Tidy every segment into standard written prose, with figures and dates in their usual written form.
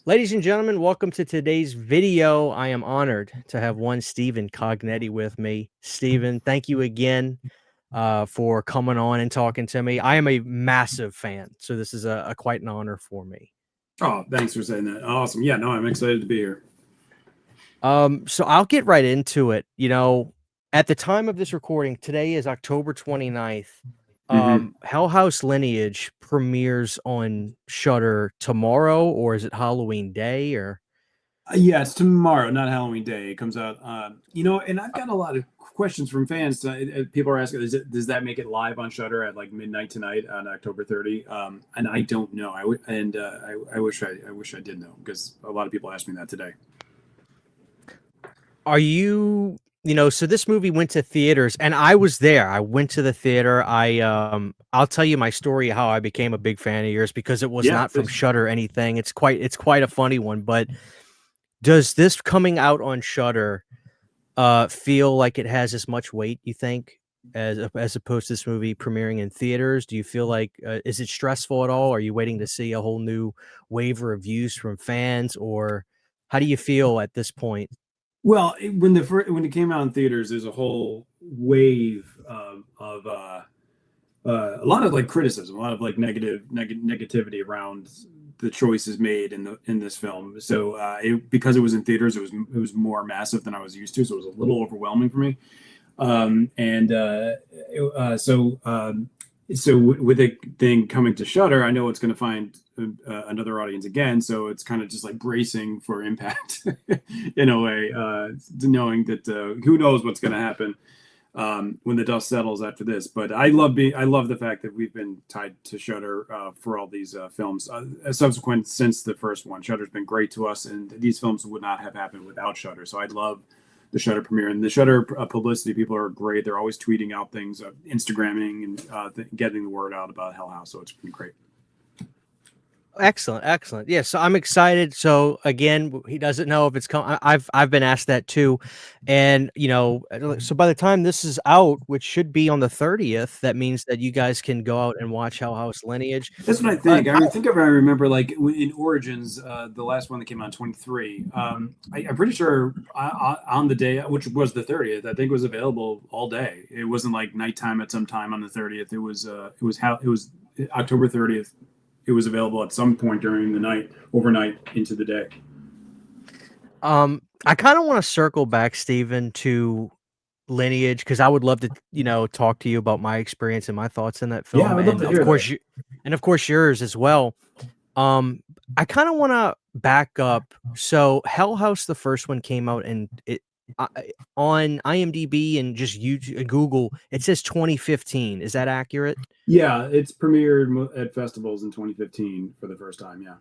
Ladies and gentlemen, welcome to today's video. I am honored to have one Stephen Cognetti with me. Stephen, thank you again for coming on and talking to me. I am a massive fan, so this is a quite an honor for me. Oh, thanks for saying that. Awesome. Yeah, no, I'm excited to be here. So I'll get right into it. At the time of this recording, today is October 29th. Hell House Lineage premieres on Shudder tomorrow, or is it Halloween Day? Or Yeah, it's tomorrow, not Halloween Day. It comes out, and I've got a lot of questions from fans. People are asking, does that make it live on Shudder at like midnight tonight on October 30? And I don't know. I wish I did know, because a lot of people asked me that today. are you, so this movie went to theaters and I was there. I went to the theater. I'll tell you my story how I became a big fan of yours, because it was Yeah, not from Shudder or anything. It's quite a funny one. But does this coming out on Shudder feel like it has as much weight, you think, as opposed to this movie premiering in theaters? Do you feel like is it stressful at all? Are you waiting to see a whole new wave of reviews from fans, or how do you feel at this point? Well, when it came out in theaters, there's a whole wave of a lot of like criticism, a lot of like negativity around the choices made in this film. So because it was in theaters, it was more massive than I was used to, so it was a little overwhelming for me. And so with the thing coming to Shudder, I know it's going to find another audience again. So it's kind of just like bracing for impact in a way, knowing that who knows what's going to happen when the dust settles after this. But I love the fact that we've been tied to Shudder for all these films subsequent since the first one. Shudder's been great to us, and these films would not have happened without Shudder. So I love the Shudder premiere, and the Shudder publicity. People are great. They're always tweeting out things, Instagramming, and getting the word out about Hell House. So it's been great. Excellent. Yeah, so I'm excited. So again, he doesn't know if it's coming. I've been asked that too, and so by the time this is out, which should be on the 30th, that means that you guys can go out and watch Hell House Lineage. That's what I think. I remember like in Origins, the last one that came out in 23. I'm pretty sure on the day, which was the 30th, I think it was available all day. It wasn't like nighttime at some time on the 30th. It was October 30th. It was available at some point during the night, overnight into the day. I kind of want to circle back, Stephen, to Lineage, because I would love to, talk to you about my experience and my thoughts in that film, Yeah, I would love to hear that. And of course yours as well. I kind of want to back up. So Hell House, the first one, came out, and on IMDb and just YouTube, Google, it says 2015. Is that accurate? Yeah, it's premiered at festivals in 2015 for the first time. Yeah.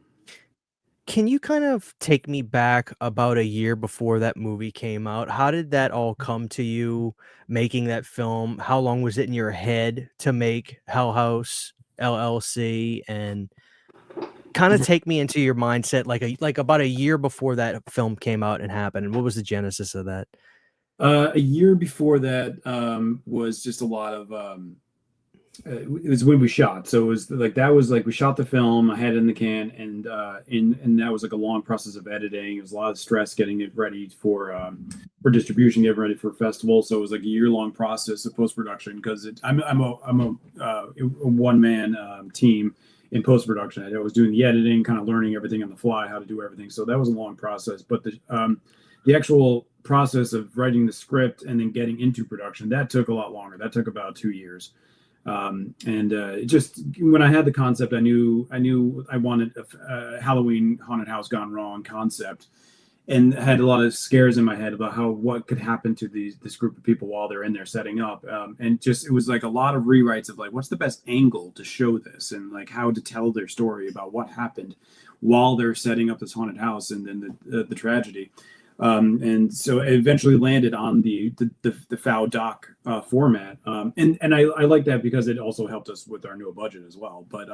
Can you kind of take me back about a year before that movie came out? How did that all come to you, making that film? How long was it in your head to make Hell House LLC? And kind of take me into your mindset, like about a year before that film came out and happened. And what was the genesis of that? A year before that was just a lot of it was when we shot. So it was like we shot the film, I had it in the can, and that was like a long process of editing. It was a lot of stress getting it ready for distribution, getting ready for festival. So it was like a year-long process of post-production, because I'm a one-man team in post-production. I was doing the editing, kind of learning everything on the fly, how to do everything. So that was a long process. But the actual process of writing the script and then getting into production, that took a lot longer. That took about 2 years. Just when I had the concept, I knew I wanted a Halloween haunted house gone wrong concept, and had a lot of scares in my head about what could happen to this group of people while they're in there setting up. And just, it was like a lot of rewrites of like, what's the best angle to show this, and like how to tell their story about what happened while they're setting up this haunted house, and then the tragedy. And so it eventually landed on the FOW doc format, and I like that because it also helped us with our new budget as well. But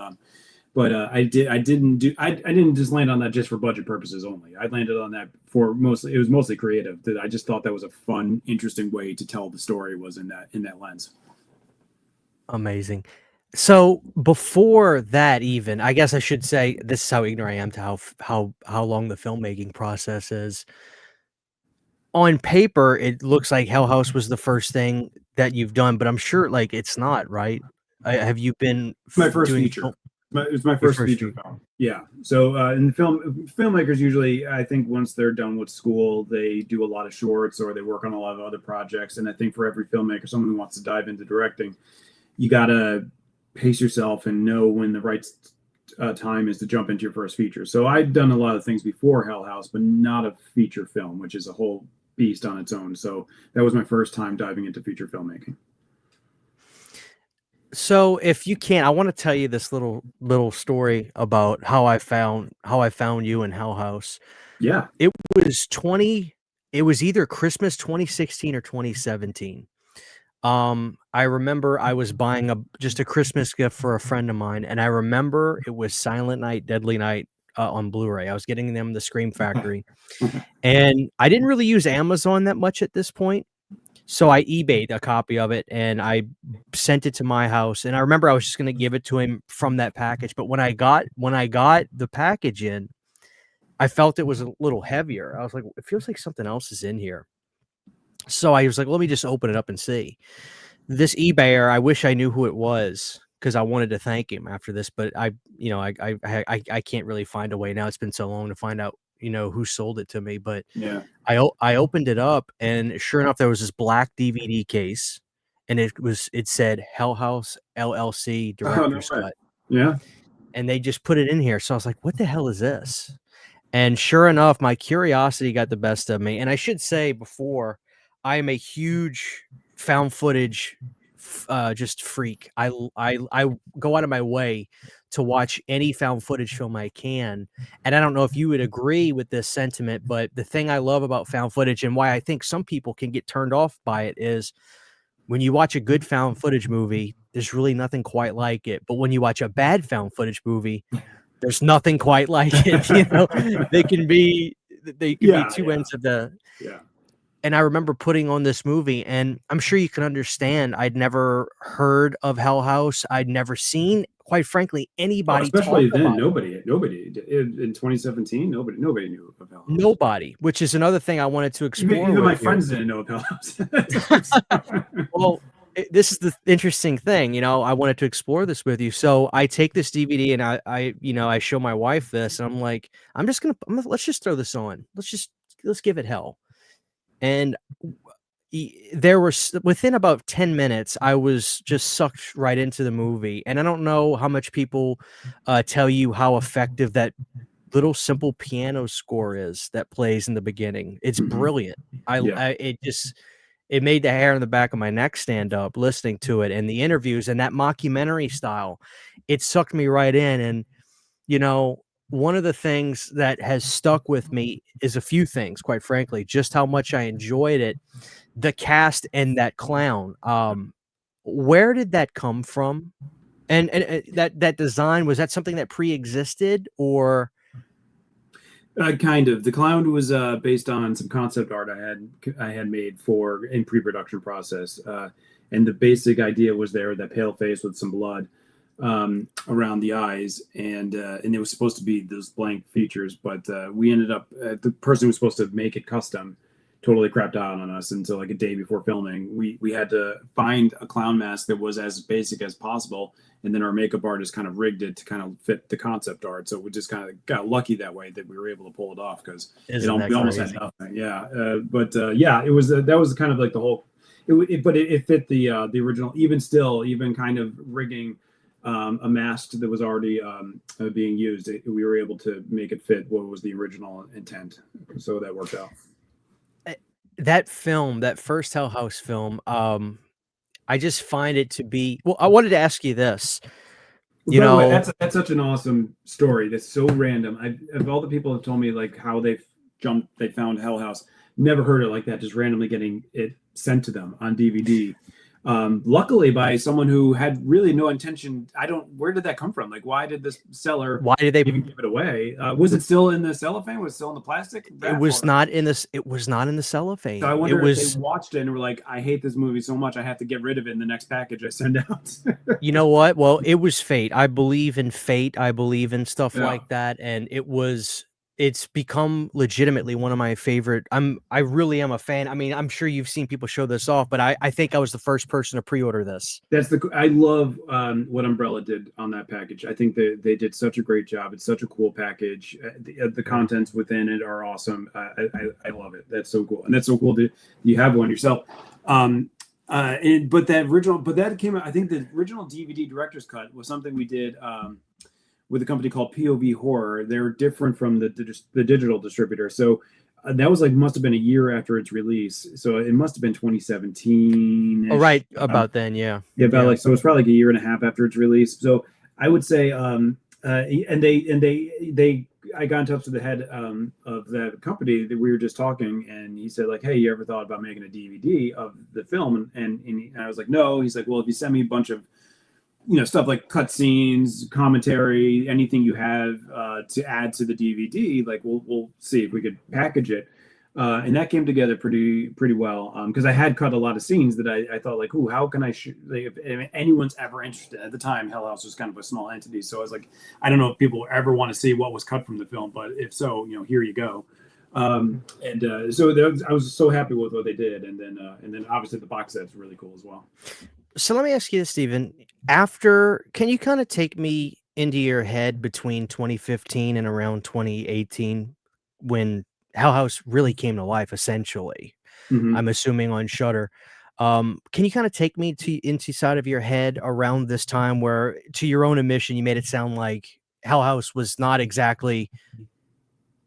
I didn't just land on that just for budget purposes only. I landed on that for it was mostly creative. That I just thought that was a fun, interesting way to tell the story, was in that lens. Amazing. So before that, even I guess I should say this is how ignorant I am to how long the filmmaking process is. On paper, it looks like Hell House was the first thing that you've done, but I'm sure like it's not, right? Have you been My first doing feature. film It was my your first first feature feature? film. Yeah. So in film, filmmakers usually, I think, once they're done with school, they do a lot of shorts or they work on a lot of other projects. And I think for every filmmaker, someone who wants to dive into directing, you gotta pace yourself and know when the right time is to jump into your first feature. So I'd done a lot of things before Hell House, but not a feature film, which is a whole beast on its own. So that was my first time diving into feature filmmaking. So if you can, I want to tell you this little story about how I found you in Hell House. Yeah. It was 20 it was either Christmas 2016 or 2017. I remember I was buying just a Christmas gift for a friend of mine, and I remember it was Silent Night, Deadly Night, on Blu-ray. I was getting them the Scream Factory, and I didn't really use Amazon that much at this point, so I eBayed a copy of it, and I sent it to my house, and I remember I was just gonna give it to him from that package, but when I got the package in, I felt it was a little heavier. I was like, "It feels like something else is in here." So I was like, "Let me just open it up and see." This eBayer, I wish I knew who it was because I wanted to thank him after this, but I can't really find a way now. It's been so long to find out, who sold it to me, but Yeah. I opened it up, and sure enough, there was this black DVD case, and it said Hell House LLC Oh, no Director's way. Cut, Yeah. and they just put it in here. So I was like, "What the hell is this?" And sure enough, my curiosity got the best of me, and I should say before, I am a huge found footage just freak. I go out of my way to watch any found footage film I can, and I don't know if you would agree with this sentiment, but the thing I love about found footage and why I think some people can get turned off by it is when you watch a good found footage movie, there's really nothing quite like it, but when you watch a bad found footage movie, there's nothing quite like it, They can be they can be Yeah. 2 Yeah. ends of the Yeah. and I remember putting on this movie, and I'm sure you can understand, I'd never heard of Hell House. I'd never seen, quite frankly, Oh, anybody talk especially then, about it. nobody in 2017, nobody knew of Hell House. Nobody, which is another thing I wanted to Even explore even my with you. friends didn't know of Hell House. Well, this is the interesting thing, I wanted to explore this with you. So I take this DVD and I show my wife this, and I'm like, let's just throw this on. Let's give it hell. And there were within about 10 minutes, I was just sucked right into the movie. And I don't know how much people tell you how effective that little simple piano score is that plays in the beginning. It's Hmm. brilliant. Yeah. It made the hair on the back of my neck stand up listening to it, and the interviews and that mockumentary style, it sucked me right in. And, you know, one of the things that has stuck with me is a few things, quite frankly, just how much I enjoyed it, the cast and that clown. Where did that come from? And that design, was that something that pre-existed or Kind of. The clown was based on some concept art I had made for in pre-production process, and the basic idea was there that pale face with some blood around the eyes, and it was supposed to be those blank features, but we ended up the person who was supposed to make it custom totally crapped out on us, and so like a day before filming, we had to find a clown mask that was as basic as possible, and then our makeup artist kind of rigged it to kind of fit the concept art. So we just kind of got lucky that way that we were able to pull it off because isn't that we almost had crazy? nothing. Yeah, but yeah, it was that was kind of like the whole. But it fit the original. Even still, even kind of rigging a mask that was already being used, we were able to make it fit what was the original intent. So that worked out. That film, that first Hell House film, I just find it to be well, I wanted to ask you this, Well, you by the way, know that's such an awesome story. That's so random. Of all the people have told me like how they found Hell House. Never heard it like that. Just randomly getting it sent to them on DVD. luckily by someone who had really no intention. Where did that come from? Like, why did this seller Why did they even give it away? Was it still in the cellophane? Was it still in the plastic it wrap? was Or not in this it was not in the so I cellophane. It wonder if they was watched it and were like, I hate this movie so much, I have to get rid of it in the next package I send out. you know what? Well, it was fate. I believe in fate. I believe in stuff Yeah. like that, and it's become legitimately one of my favorite. I really am a fan. I mean, I'm sure you've seen people show this off, but I think I was the first person to pre-order this. I love what Umbrella did on that package. I think they did such a great job. It's such a cool package. The contents within it are awesome. I love it. That's so cool, and that's so cool that you have one yourself. But that came out. I think the original DVD director's cut was something we did with a company called POV Horror. They're different from the digital distributor. So that was like must have been a year after its release. So it must have been 2017. Oh, right about then, yeah. Yeah, about like so it's probably like a year and a half after its release. So I would say and they I got in touch with the head of that company that we were just talking, and he said like, hey, you ever thought about making a DVD of the film? And I was like, no. He's like, well, if you send me a bunch of stuff like cutscenes, commentary, anything you have to add to the DVD, like we'll see if we could package it. And that came together pretty well because I had cut a lot of scenes that I thought like, ooh, how can I shoot? Like, if anyone's ever interested at the time, Hell House was kind of a small entity, so I was like, I don't know if people ever want to see what was cut from the film, but if so, here you go. I was so happy with what they did, and then obviously the box set's really cool as well. So let me ask you this, Stephen. Can you kind of take me into your head between 2015 and around 2018 when Hell House really came to life, essentially? Mm-hmm. I'm assuming on Shudder. Can you kind of take me inside of your head around this time where, to your own admission, you made it sound like Hell House was not exactly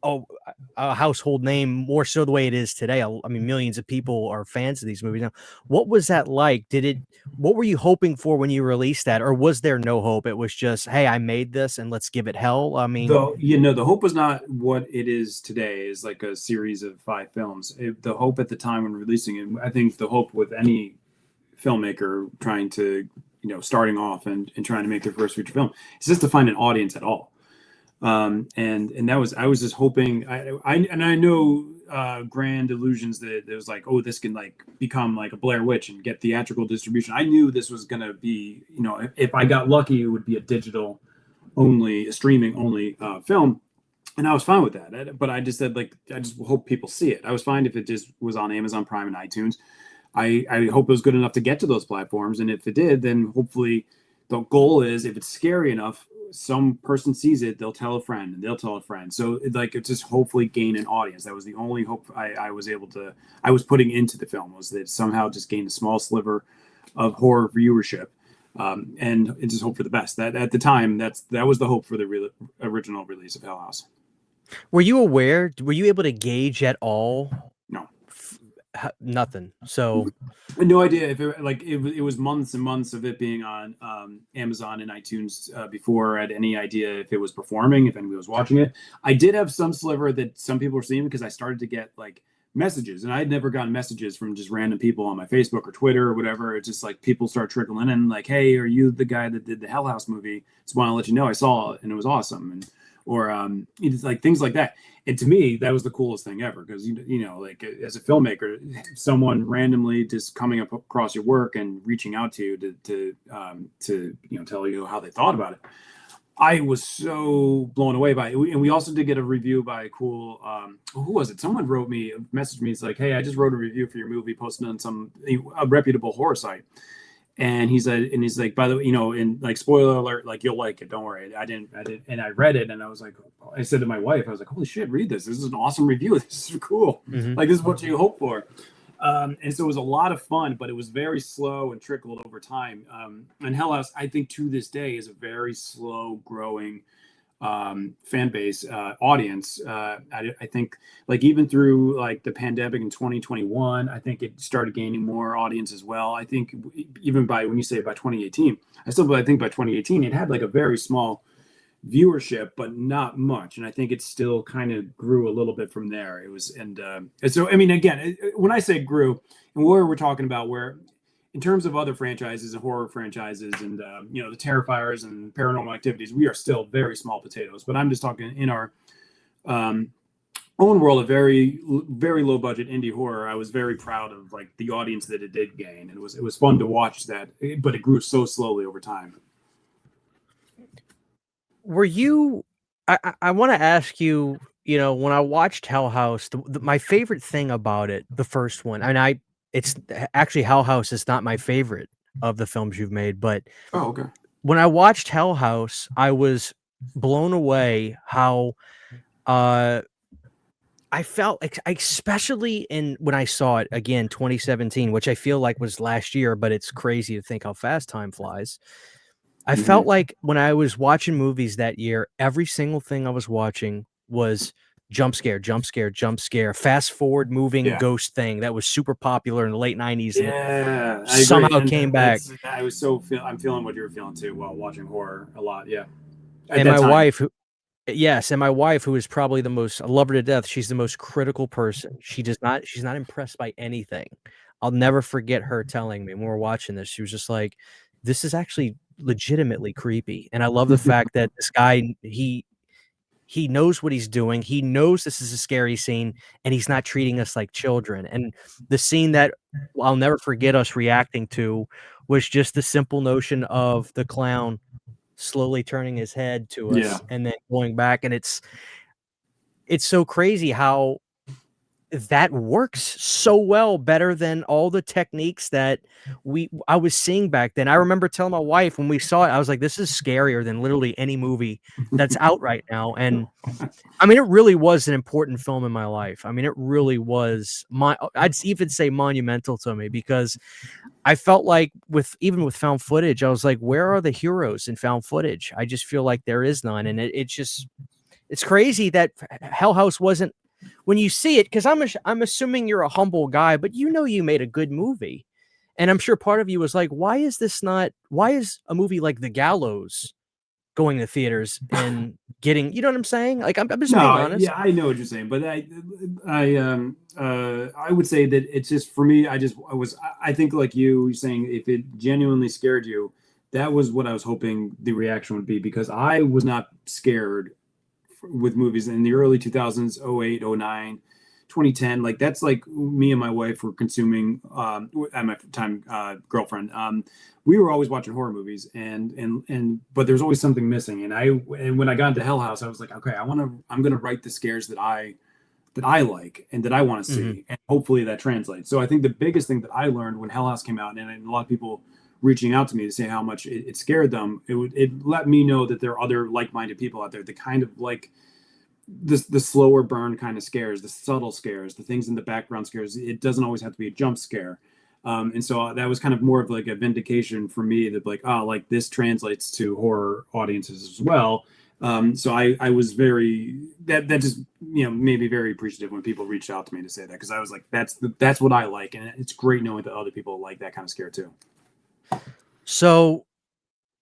a household name, more so the way it is today. I mean, millions of people are fans of these movies now. What was that like? What were you hoping for when you released that? Or was there no hope? It was just, hey, I made this and let's give it hell. I mean, the hope was not what it is today, is like a series of 5 films. The hope at the time when releasing it, I think the hope with any filmmaker trying to, starting off and trying to make their first feature film is just to find an audience at all. And that was, I was just hoping, I know grand illusions that it was like, oh, this can like become like a Blair Witch and get theatrical distribution. I knew this was going to be, if I got lucky, it would be a streaming only film. And I was fine with that. But I just said, like, I just hope people see it. I was fine if it just was on Amazon Prime and iTunes. I hope it was good enough to get to those platforms. And if it did, then hopefully the goal is, if it's scary enough, some person sees it, they'll tell a friend, and they'll tell a friend. So it's just hopefully gain an audience. That was the only hope I was putting into the film, was that somehow just gain a small sliver of horror viewership. And just hope for the best. That at the time, that was the hope for the original release of Hell House. were you aware? Were you able to gauge at all? No. Nothing. So no idea if it was months and months of it being on Amazon and iTunes before I had any idea if it was performing, if anybody was watching it. I did have some sliver that some people were seeing, because I started to get like messages, and I had never gotten messages from just random people on my Facebook or Twitter or whatever. It's just like people start trickling in like, hey, are you the guy that did the Hell House movie? Just want to let you know I saw it and it was awesome. Or it's like things like that. And to me, that was the coolest thing ever, because like as a filmmaker, someone randomly just coming up across your work and reaching out to you to tell you how they thought about it. I was so blown away by it. And we also did get a review by a cool who was it? Someone messaged me. It's like, hey, I just wrote a review for your movie, posted on a reputable horror site. And he's like, by the way, and like, spoiler alert, like, you'll like it. Don't worry. I didn't. And I read it, and I was like, I said to my wife, I was like, holy shit, read this. This is an awesome review. This is cool. Mm-hmm. Like, this is what you hope for. And so it was a lot of fun, but it was very slow and trickled over time. And Hell House, I think to this day, is a very slow growing fan base, audience. I think like even through like the pandemic in 2021, I think it started gaining more audience as well. I think even when you say by 2018, I think by 2018 it had like a very small viewership, but not much. And I think it still kind of grew a little bit from there. It was, and so, I mean, again, when I say grew, and where we're talking about where in terms of other franchises and horror franchises and you know, the Terrifiers and Paranormal Activities, we are still very small potatoes. But I'm just talking in our um, own world of very low budget indie horror. I was very proud of like the audience that it did gain, and it was fun to watch that. But it grew so slowly over time. Were you I wanna ask you, you know, when I watched Hell House, my favorite thing about it, the first one, and it's actually Hell House is not my favorite of the films you've made, but Oh, okay. when I watched Hell House, I was blown away how, uh, I felt especially in when I saw it again, 2017, which I feel like was last year, but it's crazy to think how fast time flies. I felt Mm-hmm. like when I was watching movies that year, every single thing I was watching was jump scare, jump scare, jump scare, fast forward moving Yeah. ghost thing that was super popular in the late 90s, and it Yeah, I agree, somehow and came back. that's I was so feel I'm feeling what you were feeling too while watching horror a lot. Yeah, at And that my time. wife, yes, and my wife, who is probably the most I love her to death, she's the most critical person. She's not impressed by anything. I'll never forget her telling me when we were watching this, she was just like, "This is actually legitimately creepy." And I love the fact that this guy, he knows what he's doing. He knows this is a scary scene, and he's not treating us like children. And the scene that I'll never forget us reacting to was just the simple notion of the clown slowly turning his head to Yeah. us and then going back, and it's so crazy how that works so well, better than all the techniques that I was seeing back then. I remember telling my wife when we saw it, I was like, "This is scarier than literally any movie that's out right now," and I mean, it really was an important film in my life. I mean, it really was I'd even say monumental to me because I felt like even with found footage, I was like, "Where are the heroes in found footage?" I just feel like there is none, and it's just it's crazy that Hell House wasn't when you see it, because I'm assuming you're a humble guy, but you know you made a good movie, and I'm sure part of you was like, why is a movie like The Gallows going to theaters and getting, you know what I'm saying? Like, I'm just being No, honest. yeah, I know what you're saying, but I would say that it's just for me. I think like you're saying, if it genuinely scared you, that was what I was hoping the reaction would be, because I was not scared with movies in the early 2000s, 08, 09, 2010. Like that's like me and my wife were consuming at my time girlfriend. We were always watching horror movies, and but there's always something missing. And when I got into Hell House, I was like, okay, I'm gonna write the scares that I like and that I want to Mhm. see, and hopefully that translates. So I think the biggest thing that I learned when Hell House came out, and a lot of people reaching out to me to say how much it scared them, it let me know that there are other like-minded people out there that kind of like the slower burn kind of scares, the subtle scares, the things in the background scares. It doesn't always have to be a jump scare. And so that was kind of more of like a vindication for me that like, oh, like this translates to horror audiences as well. So I was very that just made me very appreciative when people reached out to me to say that, because I was like, that's what I like, and it's great knowing that other people like that kind of scare too. So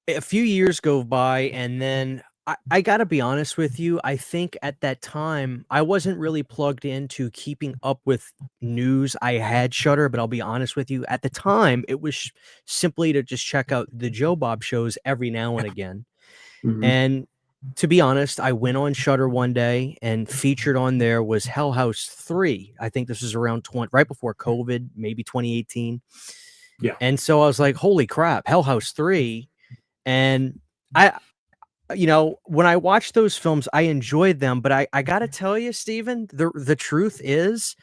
a few years go by, and then I gotta be honest with you, I think at that time, I wasn't really plugged into keeping up with news. I had Shudder, but I'll be honest with you, at the time, it was simply to just check out the Joe Bob shows every now and again. Mm-hmm. And to be honest, I went on Shudder one day, and featured on there was Hell House 3. I think this was around right before COVID, maybe 2018. Yeah. And so I was like, "Holy crap, Hell House 3." And I when I watched those films, I enjoyed them, but I gotta tell you, Steven, the truth is,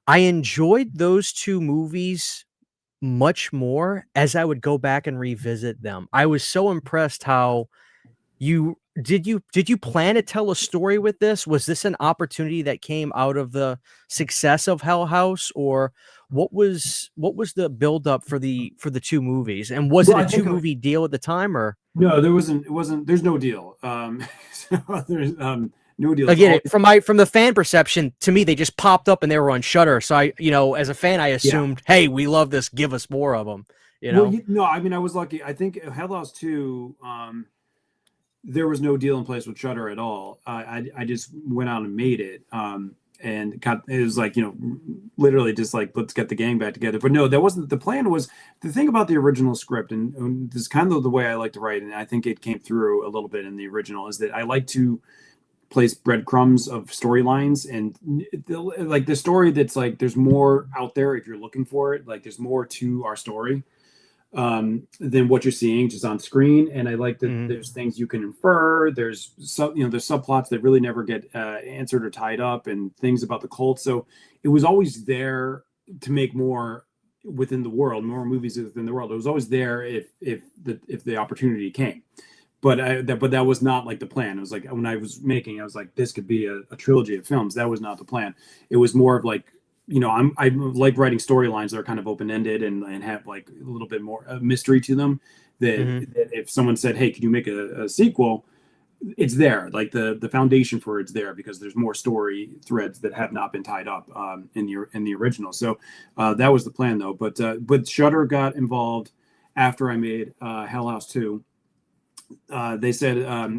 I enjoyed those 2 movies much more as I would go back and revisit them. I was so impressed how did you plan to tell a story with this? Was this an opportunity that came out of the success of Hell House, or what was the buildup for the 2 movies? And was it Well, a I think 2-movie deal at the time, or no, there wasn't. It wasn't. There's no deal. So there's no deal. It's again, all from the fan perception, to me, they just popped up and they were on Shutter. So as a fan, I yeah. assumed, "Hey, we love this. Give us more of them." You Well, know? no, I mean, I was lucky. I think Hell House 2, there was no deal in place with Shutter at all. I just went out and made it. and it was like, literally just like, let's get the gang back together. But no, that wasn't the plan. Was the thing about the original script, and this is kind of the way I like to write, and I think it came through a little bit in the original, is that I like to place breadcrumbs of storylines, and like the story that's like, there's more out there if you're looking for it. Like there's more to our story than what you're seeing just on screen. And I like that Mhm. there's things you can infer. There's there's subplots that really never get answered or tied up, and things about the cult. So it was always there to make more within the world, more movies within the world. It was always there if the opportunity came. But that was not like the plan. It was like, when I was making, I was like, this could be a trilogy of films. That was not the plan. It was more of like, I like writing storylines that are kind of open ended, and have like a little bit more mystery to them. Mhm. That if someone said, "Hey, could you make a sequel?" It's there. Like the foundation for it's there, because there's more story threads that have not been tied up in the original. So that was the plan, though. But Shudder got involved after I made Hell House 2. They said,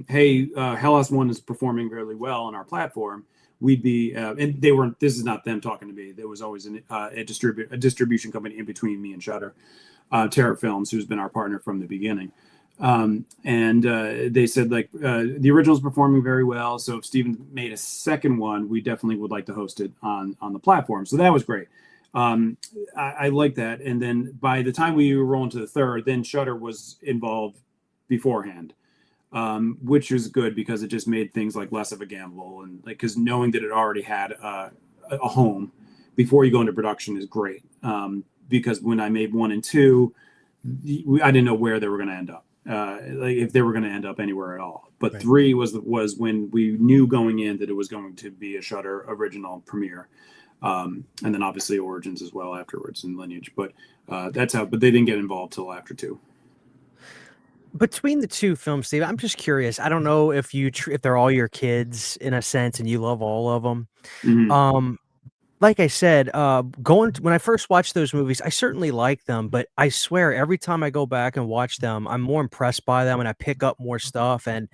"Hey, Hell House 1 is performing really well on our platform. We'd be," and they weren't. This is not them talking to me. There was always a distribution company in between me and Shudder, Terror Films, who's been our partner from the beginning. And they said, like, the original's performing very well. So if Stephen made a second one, we definitely would like to host it on the platform. So that was great. I like that. And then by the time we were rolling to the third, then Shudder was involved beforehand, which is good, because it just made things like less of a gamble, and like, because knowing that it already had a home before you go into production is great. Because when I made 1 and 2, I didn't know where they were going to end up, like if they were going to end up anywhere at all. But Right. 3 was when we knew going in that it was going to be a Shudder original premiere. And then obviously Origins as well afterwards, and Lineage. But that's how. But they didn't get involved till after 2. Between the 2 films, Steve, I'm just curious. I don't know if if they're all your kids in a sense and you love all of them. Mm-hmm. Um, like I said, going when I first watched those movies, I certainly liked them, but I swear every time I go back and watch them, I'm more impressed by them and I pick up more stuff, and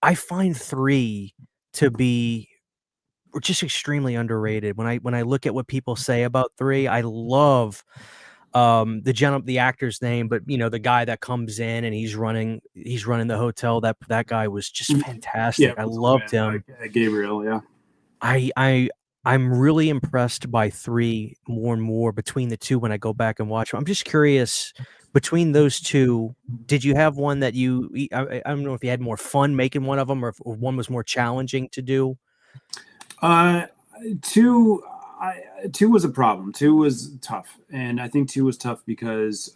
I find 3 to be just extremely underrated. When I look at what people say about 3, I love, the actor's name, but, the guy that comes in and he's running the hotel, that guy was just Yeah, fantastic. I Principal loved him. Gabriel. Yeah. I I I'm really impressed by 3 more and more between the 2 when I go back and watch 'em. I'm just curious, between those 2, did you have one that I don't know if you had more fun making one of them, or if one was more challenging to do? Uh, two, two was a problem. Two was tough, and I think two was tough because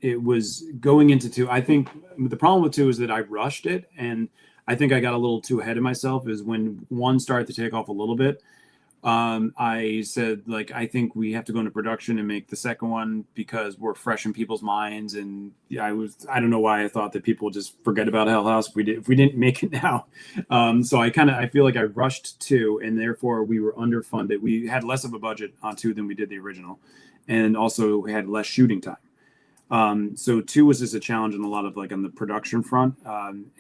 it was going into two. I think the problem with two is that I rushed it, and I think I got a little too ahead of myself. Is when one started to take off a little bit, I said, like, I think we have to go into production and make the second one, because we're fresh in people's minds. And yeah, I don't know why I thought that people would just forget about Hell House if we didn't make it now. So I feel like I rushed two, and therefore we were underfunded. We had less of a budget on two than we did the original, and also we had less shooting time. So two was just a challenge in a lot of, like, on the production front.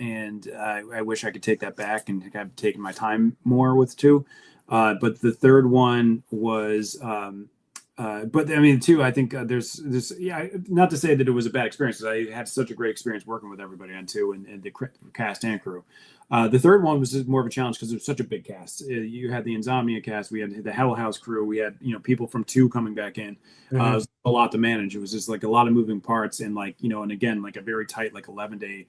And I wish I could take that back and have taken my time more with two. But the third one was, but I mean, too, I think there's this, yeah, not to say that it was a bad experience, because I had such a great experience working with everybody on two, and the cast and crew. The third one was just more of a challenge because it was such a big cast. You had the Insomnia cast, we had the Hell House crew, we had, people from two coming back in. It Mhm. was a lot to manage. It was just like a lot of moving parts, and, like, and again, like a very tight, like 11-day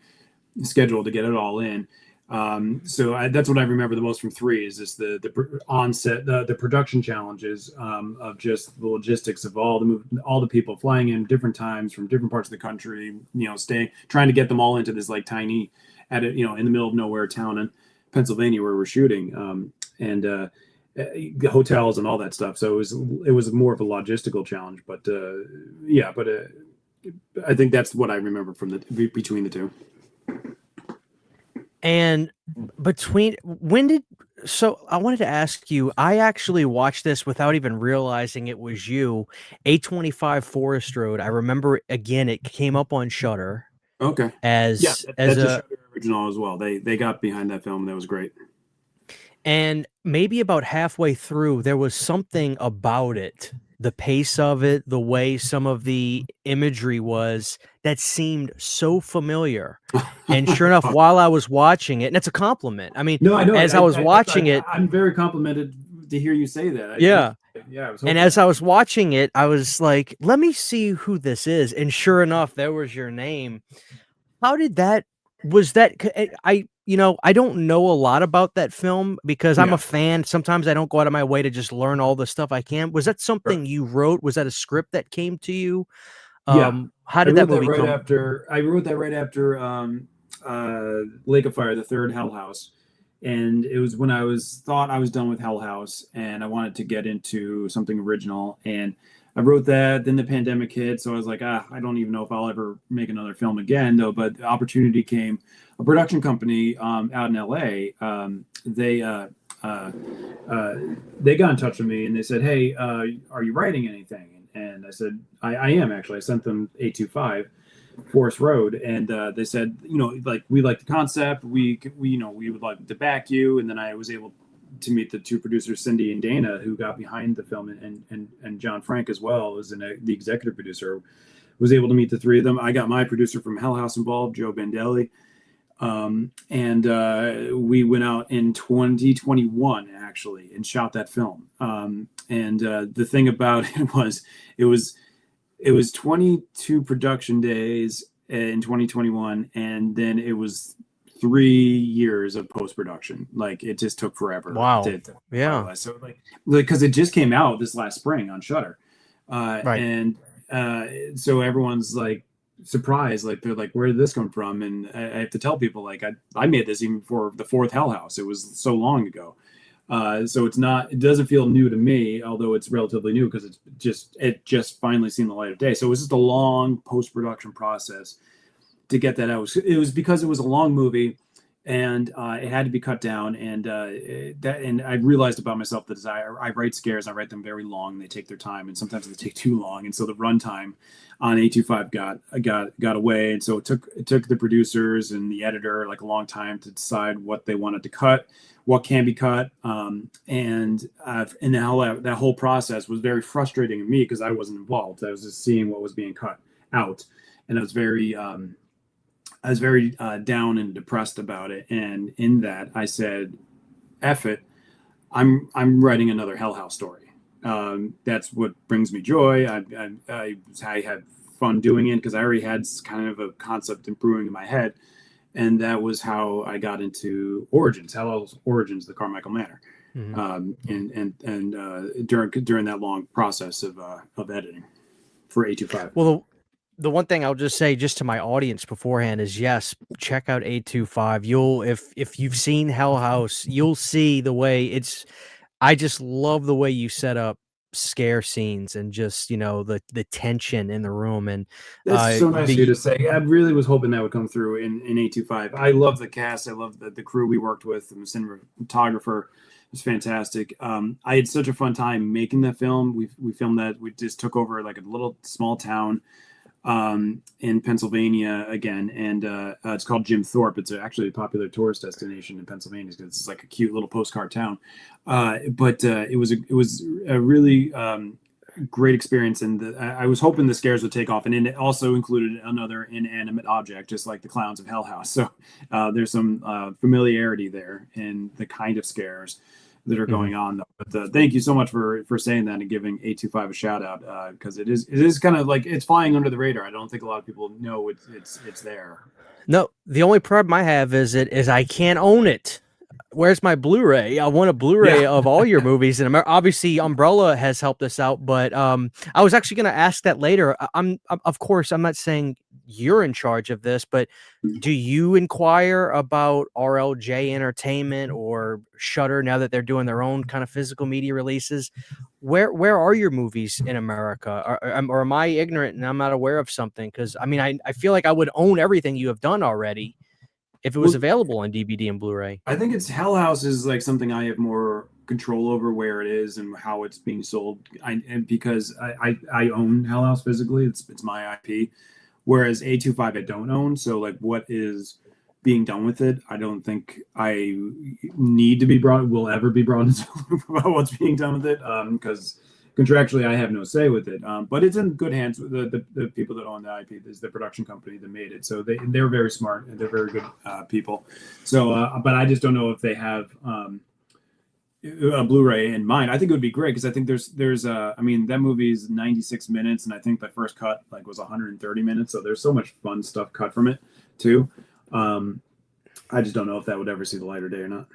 schedule to get it all in. That's what I remember the most from three, is just the onset, the production challenges, of just the logistics of all the people flying in different times from different parts of the country, trying to get them all into this, like, tiny, in the middle of nowhere town in Pennsylvania where we're shooting, and hotels and all that stuff. So it was more of a logistical challenge, but yeah, but I think that's what I remember from between the two. And between when did so I wanted to ask you, I actually watched this without even realizing it was you. A25 Forest Road. I remember, again, it came up on Shudder Okay. Yeah, as that's a a Shudder original as well. They got behind that film, and that was great. And maybe about halfway through, there was something about it, the pace of it, the way some of the imagery was, that seemed so familiar. And sure enough, while I was watching it, and it's a compliment. I mean, No, I know it. as I was watching it, I'm very complimented to hear you say that. I yeah. appreciate it. Yeah, I was And hoping as that. I was watching it, I was like, let me see who this is. And sure enough, there was your name. How did that was that I don't know a lot about that film because I'm a Yeah, fan. Sometimes I don't go out of my way to just learn all the stuff I can. Was that sure. something you wrote? Was that a script that came to you? Yeah, How did that movie come? I wrote that right after Lake of Fire, the third Hell House, and it was when I was thought I was done with Hell House, and I wanted to get into something original, and I wrote that. Then the pandemic hit, so I was like, I don't even know if I'll ever make another film again, though. But the opportunity came. A production company out in LA, uh, they got in touch with me and they said, "Hey, are you writing anything?" And I said, I am actually. I sent them 825 Forest Road, and they said, like we like the concept. We would like to back you. And then I was able to meet the two producers, Cindy and Dana, who got behind the film, and John Frank as well was the executive producer. Was able to meet the three of them. I got my producer from Hell House involved, Joe Bandelli, and we went out in 2021 actually and shot that film. And the thing about it was, it was it was 22 production days in 2021, and then it was 3 years of post production. Like it just took forever Wow. to Yeah. finalize. So like because it just came out this last spring on Shutter, Right. and so everyone's like surprised, like they're like, where did this come from? And I have to tell people like I made this even for the fourth Hell House. It was so long ago. So it doesn't feel new to me, although it's relatively new because it just finally seen the light of day. So it was just a long post production process to get that out. It was because it was a long movie, and it had to be cut down. And and I realized about myself that as I write scares, I write them very long. They take their time, and sometimes they take too long. And so the runtime on 825 got away, and so it took the producers and the editor like a long time to decide what they wanted to cut, what can be cut, and that whole process was very frustrating to me because I wasn't involved. I was just seeing what was being cut out, and I was very down and depressed about it. And in that, I said, "Eff it, I'm writing another Hell House story. That's what brings me joy. I had fun doing it because I already had kind of a concept brewing in my head, and that was how I got into Origins, Hell House Origins, the Carmichael Manor, Mhm. and during that long process of editing for 825. Well, the one thing I'll just say just to my audience beforehand is yes, check out 825. You'll if you've seen Hell House, you'll see the way it's I just love the way you set up scare scenes and just, the tension in the room and That's so nice of you the to say. I really was hoping that would come through in 825. I love the cast. I love the crew we worked with. The cinematographer was fantastic. I had such a fun time making that film. We filmed that. We just took over like a little small town in Pennsylvania again, and it's called Jim Thorpe. It's actually a popular tourist destination in Pennsylvania because it's like a cute little postcard town. But it was a really great experience, and I was hoping the scares would take off, and it also included another inanimate object, just like the clowns of Hell House. So there's some familiarity there in the kind of scares that are Mhm. going on. But thank you so much for saying that and giving 825 a shout out because it is kind of like it's flying under the radar. I don't think a lot of people know it's there. No, the only problem I have is I can't own it. Where's my Blu-ray? I want a Yeah. Blu-ray of all your movies, and obviously Umbrella has helped us out. But I was actually going to ask that later. Of course, I'm not saying you're in charge of this, but do you inquire about RLJ Entertainment or Shutter now that they're doing their own kind of physical media releases? Where are your movies in America, or am I ignorant and I'm not aware of something? Because I mean, I feel like I would own everything you have done already if it was Well, available on DVD and Blu-ray. I think it's Hell House is like something I have more control over where it is and how it's being sold. And because I own Hell House physically, it's my IP. Whereas A25 I don't own. So like what is being done with it. I don't think I need to be brought, will ever be brought into about what's being done with it, because contractually I have no say with it. But it's in good hands with the people that own the IP. Is the production company that made it, so they're very smart and they're very good people. So, but I just don't know if they have a Blu-ray in mind. I think it would be great because I think there's I mean, that movie is 96 minutes, and I think the first cut like was 130 minutes. So there's so much fun stuff cut from it too. I just don't know if that would ever see the light of day or not.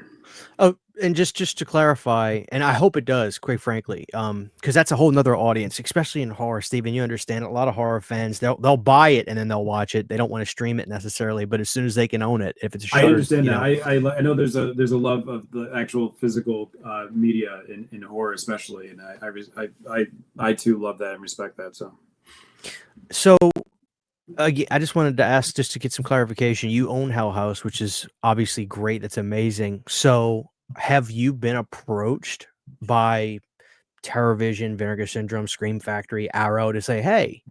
Oh, and just to clarify, and I hope it does, quite frankly, because that's a whole nother audience, especially in horror. Stephen, you understand, a lot of horror fans, they'll buy it and then they'll watch it. They don't want to stream it necessarily, but as soon as they can own it, if it's a I Shutter, understand you that. know, I know there's a love of the actual physical media in horror, especially, and I too love that and respect that. So I just wanted to ask, just to get some clarification. You own Hell House, which is obviously great. That's amazing. So, have you been approached by TerrorVision, Vinegar Syndrome, Scream Factory, Arrow to say, "Hey,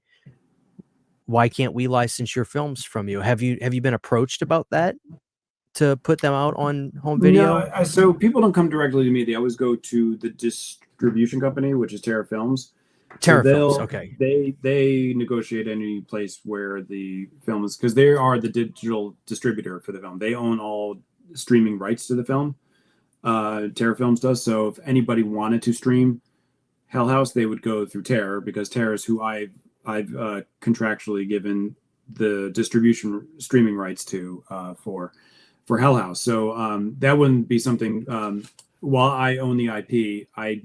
why can't we license your films from you?" Have you been approached about that to put them out on home video? No, so people don't come directly to me. They always go to the distribution company, which is Terra Films. So Terror Films, okay. they negotiate any place where the film is, because they are the digital distributor for the film. They own all streaming rights to the film. Terror Films does. So if anybody wanted to stream Hell House, they would go through Terror, because Terror is who I've contractually given the distribution streaming rights to for Hell House. So that wouldn't be something. While I own the IP, I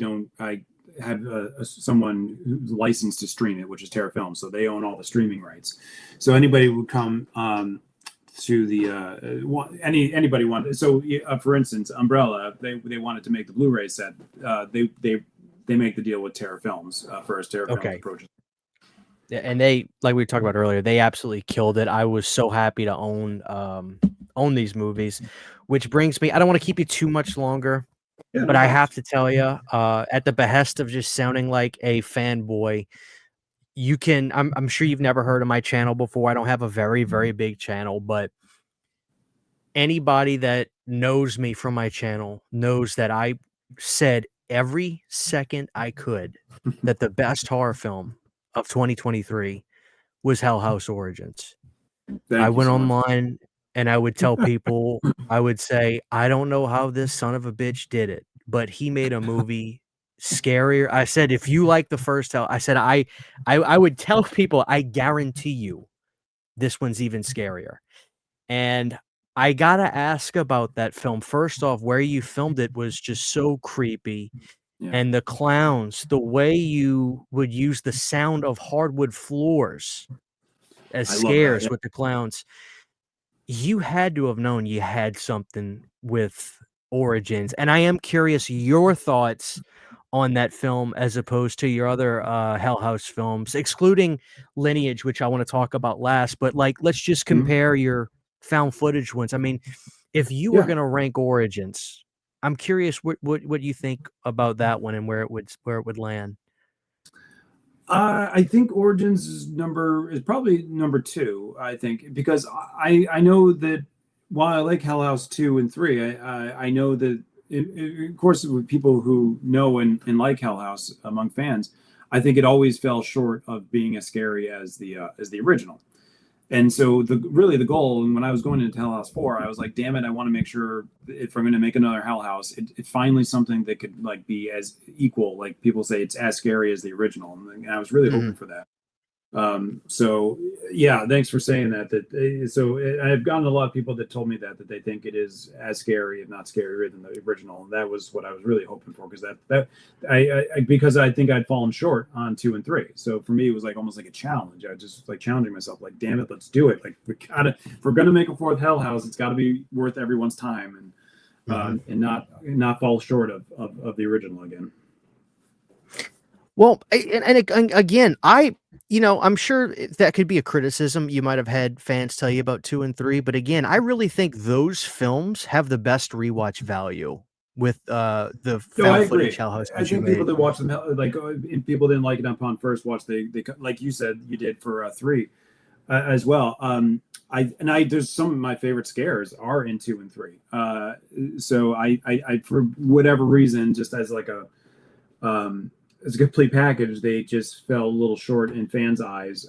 have someone who's licensed to stream it, which is Terra Films. So they own all the streaming rights. So anybody would come to the anybody wanted. So for instance, Umbrella, they wanted to make the Blu-ray set. They make the deal with Terra Films first. Terra Films approaches. Yeah, and they, like we talked about earlier, they absolutely killed it. I was so happy to own these movies, which brings me. I don't want to keep you too much longer. Yeah, But I have to tell you, at the behest of just sounding like a fanboy, you can. I'm sure you've never heard of my channel before. I don't have a very, very big channel, but anybody that knows me from my channel knows that I said every second I could that the best horror film of 2023 was Hell House Origins. I Thank you went so much. online and I would tell people, I would say, I don't know how this son of a bitch did it, but he made a movie scarier. I said, if you like the first Hell, I said, I would tell people, I guarantee you this one's even scarier. And I gotta ask about that film. First off, where you filmed it was just so creepy. Yeah, And the clowns, the way you would use the sound of hardwood floors as I love that. scares with the clowns. You had to have known you had something with Origins, and I am curious your thoughts on that film as opposed to your other, Hell House films, excluding Lineage, which I wanna talk about last, but, like, let's just Mhm. compare your found footage ones. I mean, if you were Yeah. gonna rank Origins, I'm curious what you think about that one and where it would land. I think Origins is probably number two. I think, because I know that while I like Hell House 2 and 3, I know that of course, with people who know and like Hell House among fans, I think it always fell short of being as scary as the original. And so the goal, and when I was going into Hell House 4, I was like, damn it, I want to make sure if I'm going to make another Hell House, it finally something that could like be as equal, like people say it's as scary as the original. And I was really hoping Mhm. for that. So yeah, thanks for saying that. I've gotten a lot of people that told me that they think it is as scary, if not scarier, than the original. And that was what I was really hoping for, because because I think I'd fallen short on 2 and 3. So for me, it was like almost like a challenge. I just like challenging myself, like, damn it, let's do it. Like if we're gonna make a fourth Hell House, it's got to be worth everyone's time, and not fall short of the original again. Well, and again, I'm sure that could be a criticism. You might have had fans tell you about 2 and 3, but again, I really think those films have the best rewatch value with, the No, I found footage agree. Hell House I that you think people made. that watch them, like, if people didn't like it upon first watch, they like you said you did for 3. as well. I there's some of my favorite scares are in 2 and 3. So I for whatever reason, just as a complete package, they just fell a little short in fans' eyes.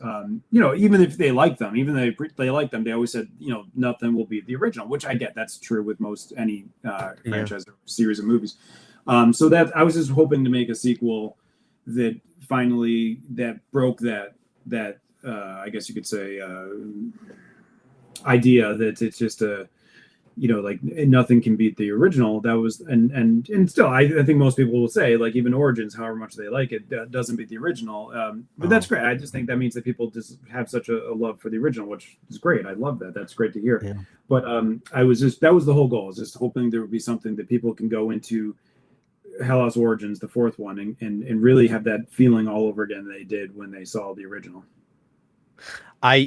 Even if they like them, even if they like them, they always said, nothing will beat the original, which I get. That's true with most any Yeah. franchise or series of movies. So that I was just hoping to make a sequel that finally that broke that I guess you could say idea that it's just a like nothing can beat the original. That was and still I think most people will say like even Origins, however much they like it, doesn't beat the original. But that's Oh, great. I just think that means that people just have such a love for the original, which is great. I love that. That's great to hear. yeah. But I was just that was the whole goal. I was just hoping there would be something that people can go into Hell House Origins, the fourth one, and really have that feeling all over again they did when they saw the original. I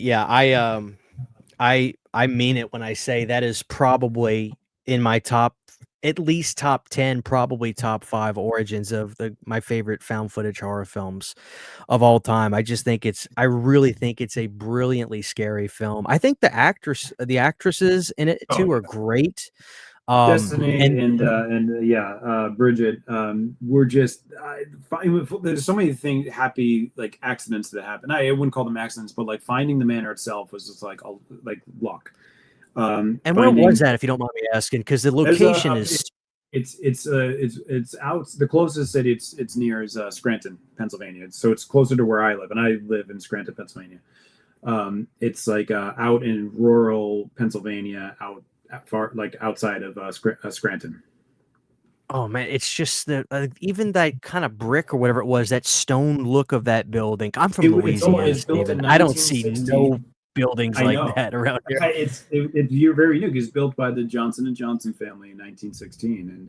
mean it when I say that is probably in my top at least top 10, probably top 5 origins of my favorite found footage horror films of all time. I really think it's a brilliantly scary film. I think the actresses in it Oh too are yeah. great. Destiny And and yeah, Bridget were just there's so many things happy like accidents that happen. I wouldn't call them accidents, but like finding the manor itself was just like luck. where was Finding that, if you don't mind me asking? Because the as location is it's out the closest city it's near is Scranton, Pennsylvania. So it's closer to where I live, and I live in Scranton, Pennsylvania. It's like out in rural Pennsylvania, out far like outside of Scranton. oh, man, it's just even that kinda brick or whatever it was, that stone look of that building. I'm from Louisiana, It's built Stephen. in I don't see 1960. no buildings I like know. that around here. You're very new. It's built by the Johnson and Johnson family in 1916,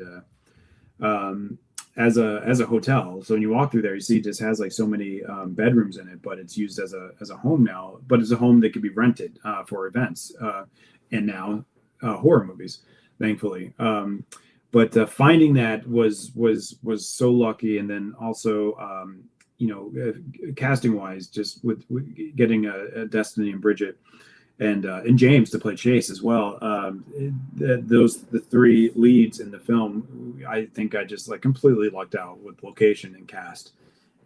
and as a hotel. So when you walk through there, you see it just has like so many bedrooms in it, but it's used as a home now. But it's a home that could be rented for events and now horror movies, thankfully. But finding that was so lucky, and then also casting wise, just with getting a Destiny and Bridget and James to play Chase as well. The three leads in the film, I think I just like completely lucked out with location and cast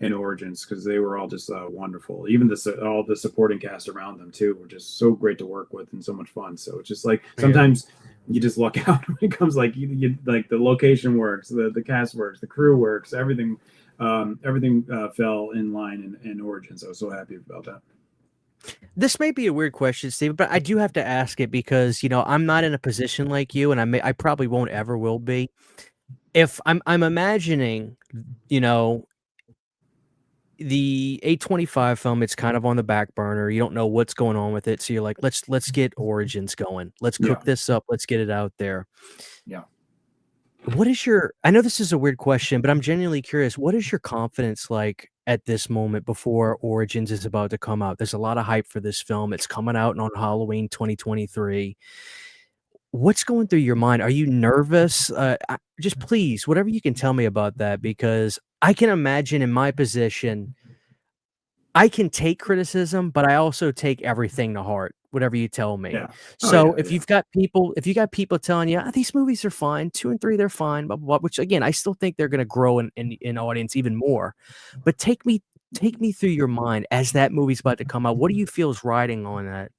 and origins because they were all just wonderful. Even all the supporting cast around them too were just so great to work with and so much fun. So it's just like Yeah. sometimes you just luck out when it comes like you like the location works, the cast works, the crew works, everything fell in line in origins. I was so happy about that. This may be a weird question, Stephen, but I do have to ask it because, I'm not in a position like you, and I probably won't ever will be. If I'm imagining, you know, the A25 film, it's kind of on the back burner. You don't know what's going on with it, so you're like, "Let's get Origins going. Let's Yeah, cook this up. Let's get it out there." yeah. What is your I know this is a weird question, but I'm genuinely curious. What is your confidence like at this moment before Origins is about to come out? There's a lot of hype for this film. It's coming out on Halloween 2023. What's going through your mind? Are you nervous? Just please, whatever you can tell me about that, because I can imagine in my position, I can take criticism, but I also take everything to heart, whatever you tell me. Yeah. Oh So yeah, yeah. if you got people telling you, "These movies are fine, 2 and 3, they're fine," blah, blah, blah, which again, I still think they're gonna grow in audience even more. But take me through your mind as that movie's about to come out. What do you feel is riding on that?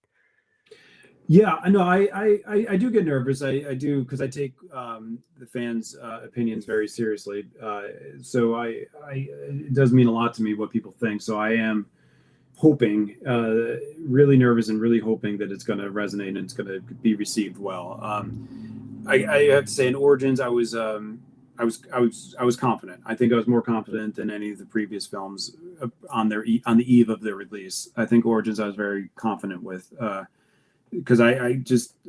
Yeah, I know. I do get nervous. I do because I take the fans' opinions very seriously. So it does mean a lot to me what people think. So I am hoping, really nervous and really hoping that it's going to resonate and it's going to be received well. I have to say, in Origins, I was confident. I think I was more confident than any of the previous films on the eve of their release. I think Origins I was very confident with. Because I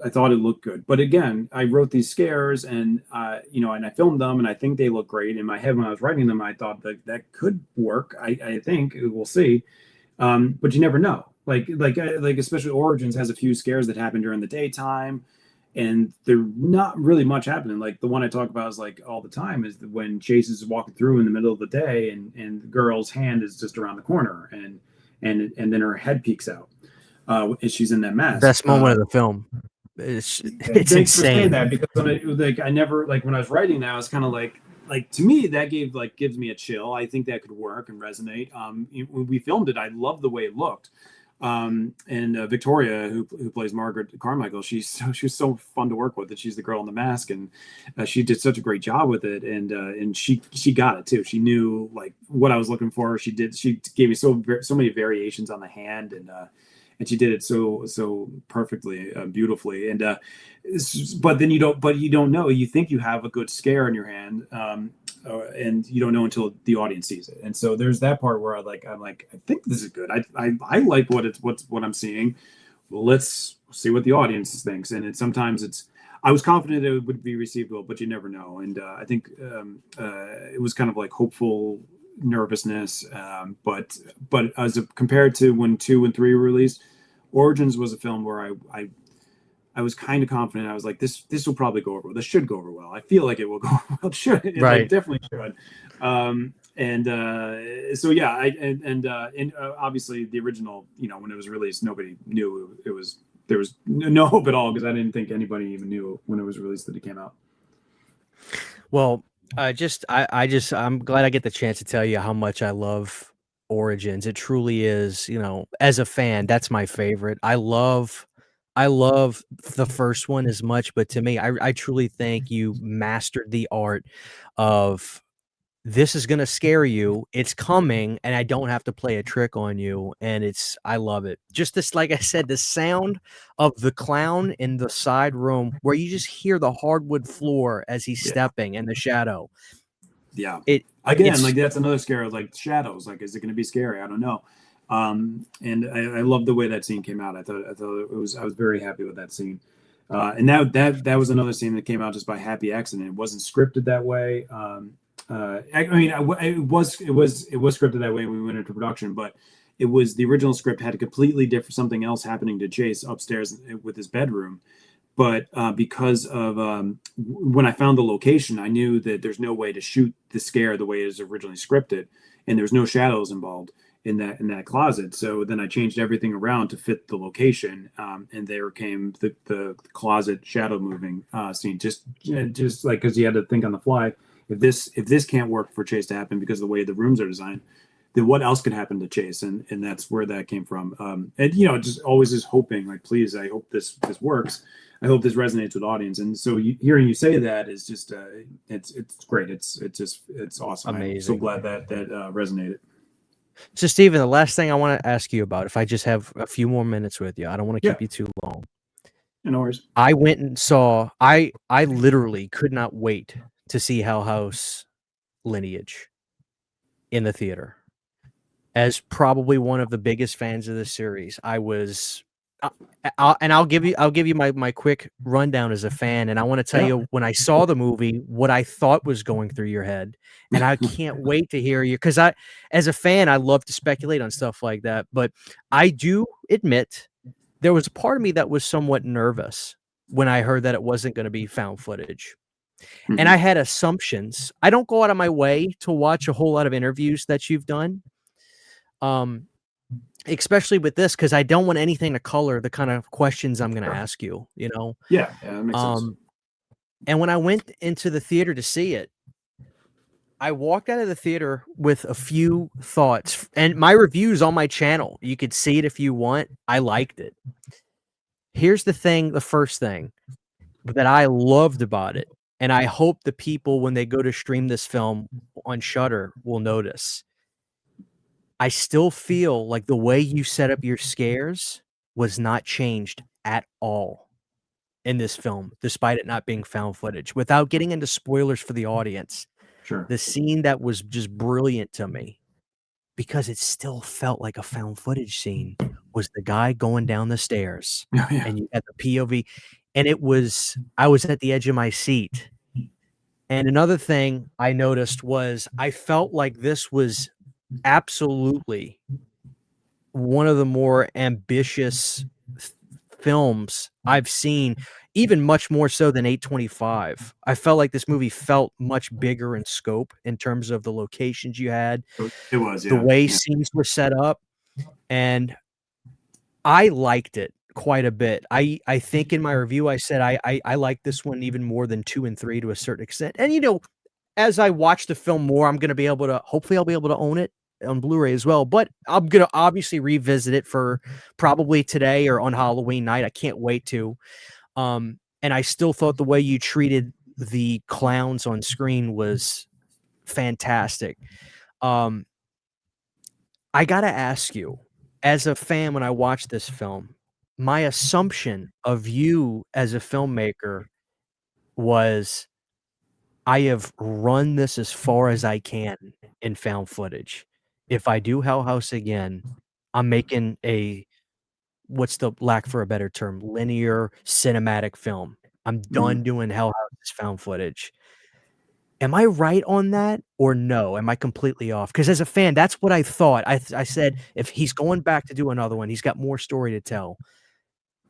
thought it looked good. But again, I wrote these scares and and I filmed them and I think they look great. In my head when I was writing them, I thought that could work. I think we'll see. But you never know. Like especially Origins has a few scares that happen during the daytime, and they're not really much happening. Like the one I talk about is like all the time is when Chase is walking through in the middle of the day and the girl's hand is just around the corner and then her head peeks out. she's in that mask. Best moment of the film. It's Thanks for saying insane. that, because I never, like, when I was writing that, I was kind of like to me that gives me a chill. I think that could work and resonate. When we filmed it, I loved the way it looked. And Victoria, who plays Margaret Carmichael, she was so fun to work with. And she's the girl in the mask, and she did such a great job with it. And she got it too. She knew like what I was looking for. She gave me so many variations on the hand, and she did it so perfectly, beautifully. And but then you don't know. You think you have a good scare in your hand, and you don't know until the audience sees it. And so there's that part where I'm like, I think this is good. I like what I'm seeing. Well, let's see what the audience thinks. And sometimes I was confident it would be received well, but you never know. And I think it was kind of like hopeful nervousness, but compared to when 2 and 3 were released, Origins was a film where I was kind of confident. I was like, this will probably go over well. This should go over well. I feel like it will go over well. It should. It Right. definitely should. So yeah, obviously the original, when it was released, nobody knew there was no hope at all, because I didn't think anybody even knew when it was released that it came out. Well, I'm glad I get the chance to tell you how much I love Origins. It truly is, as a fan, that's my favorite. I love the first one as much, but to me, I truly think you mastered the art of this is gonna scare you. It's coming, and I don't have to play a trick on you, and I love it. Just this, like I said, the sound of the clown in the side room where you just hear the hardwood floor as he's stepping and the shadow. Yeah. Again, Like that's another scare, like shadows. Like, is it going to be scary? I don't know. And I love the way that scene came out. I thought I was very happy with that scene. And that was another scene that came out just by happy accident. It wasn't scripted that way. It was scripted that way when we went into production, but it was the original script had a completely different something else happening to Chase upstairs with his bedroom. But because of when I found the location, I knew that there's no way to shoot the scare the way it was originally scripted, and there's no shadows involved in that closet. So then I changed everything around to fit the location, and there came the closet shadow moving scene. Just like, because you had to think on the fly. If this can't work for Chase to happen because of the way the rooms are designed, then what else could happen to Chase? And that's where that came from. And just always is hoping, like, please, I hope this works. I hope this resonates with audience. And so hearing you say that is just it's great. It's awesome. amazing. I'm so glad that resonated. So, Stephen, the last thing I want to ask you about, if I just have a few more minutes with you, I don't want to keep you too long. No worries. I went and saw. I literally could not wait to see Hell House Lineage in the theater. As probably one of the biggest fans of this series, I was, and I'll give you my quick rundown as a fan, and I want to tell you when I saw the movie what I thought was going through your head, and I can't wait to hear you, because as a fan, I love to speculate on stuff like that, but I do admit there was a part of me that was somewhat nervous when I heard that it wasn't going to be found footage. Mm-hmm. And I had assumptions. I don't go out of my way to watch a whole lot of interviews that you've done. Especially with this, because I don't want anything to color the kind of questions I'm going to ask you, Yeah, that makes sense. And when I went into the theater to see it, I walked out of the theater with a few thoughts, and my review's on my channel. You could see it if you want. I liked it. Here's the first thing that I loved about it, and I hope the people, when they go to stream this film on Shudder, will notice. I still feel like the way you set up your scares was not changed at all in this film, despite it not being found footage. Without getting into spoilers for the audience, Sure. the scene that was just brilliant to me, because it still felt like a found footage scene, was the guy going down the stairs. And you had the POV, and I was at the edge of my seat. And another thing I noticed was I felt like this was absolutely one of the more ambitious films I've seen, even much more so than 825. I felt like this movie felt much bigger in scope in terms of the locations you had. It was, the way scenes were set up. And I liked it quite a bit. I think in my review, I said I like this one even more than 2 and 3 to a certain extent, and, as I watch the film more, I'm gonna be able to hopefully, I'll be able to own it on Blu-ray as well, but I'm gonna obviously revisit it for probably today or on Halloween night. I can't wait to. And I still thought the way you treated the clowns on screen was fantastic. Um, I gotta ask you, as a fan, when I watched this film, my assumption of you as a filmmaker was, I have run this as far as I can in found footage. If I do Hell House again, I'm making a, what's the lack for a better term, linear cinematic film. I'm Mhm. done doing Hell House as found footage. Am I right on that or no? Am I completely off? Because as a fan, that's what I thought. I said, "If he's going back to do another one, he's got more story to tell.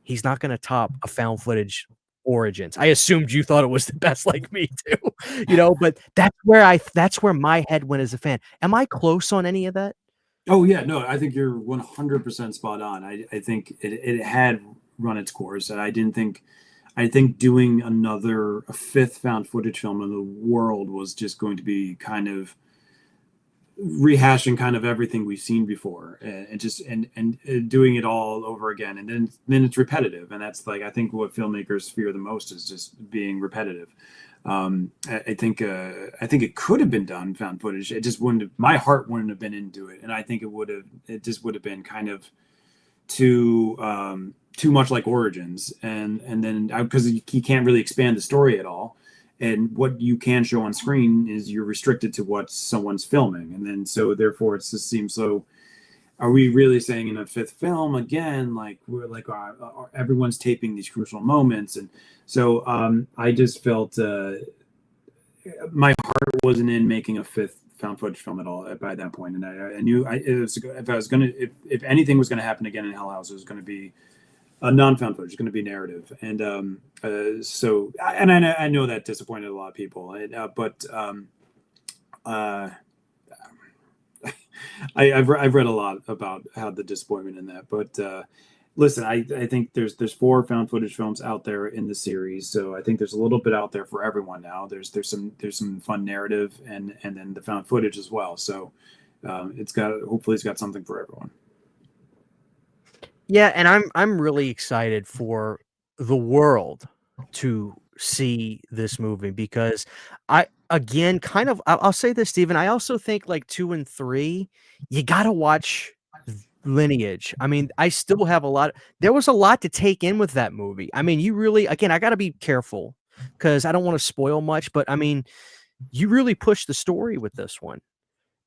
He's not gonna top a found footage Origins." I assumed you thought it was the best like me too, but that's where my head went as a fan. Am I close on any of that? Oh yeah, no, I think you're 100% spot on. I think it had run its course, and I think doing a fifth found footage film in the world was just going to be kind of rehashing kind of everything we've seen before, and just and doing it all over again, and then it's repetitive, and that's like I think what filmmakers fear the most is just being repetitive. I think it could have been done found footage. It just wouldn't have, my heart wouldn't have been into it, and I think it just would have been kind of too much like Origins, and then because you can't really expand the story at all, and what you can show on screen is you're restricted to what someone's filming, and then so therefore it just seems so. Are we really saying in a fifth film again, like we're like everyone's taping these crucial moments, and so I just felt my heart wasn't in making a fifth found footage film at all by that point, and I knew if I was gonna if anything was gonna happen again in Hell House, it was going to be a non-found footage. It's going to be narrative, and so and I know that disappointed a lot of people, but uh, I've read a lot about how the disappointment in that, but listen, I think there's four found footage films out there in the series, so I think there's a little bit out there for everyone now. There's some fun narrative and then the found footage as well. So hopefully it's got something for everyone. Yeah, and I'm really excited for the world to see this movie because I again kind of I'll say this, Steven, I also think like 2 and 3, you gotta watch Lineage. I mean, I still have a lot there was a lot to take in with that movie. I mean, you really again, I gotta be careful because I don't want to spoil much, but I mean, you really pushed the story with this one.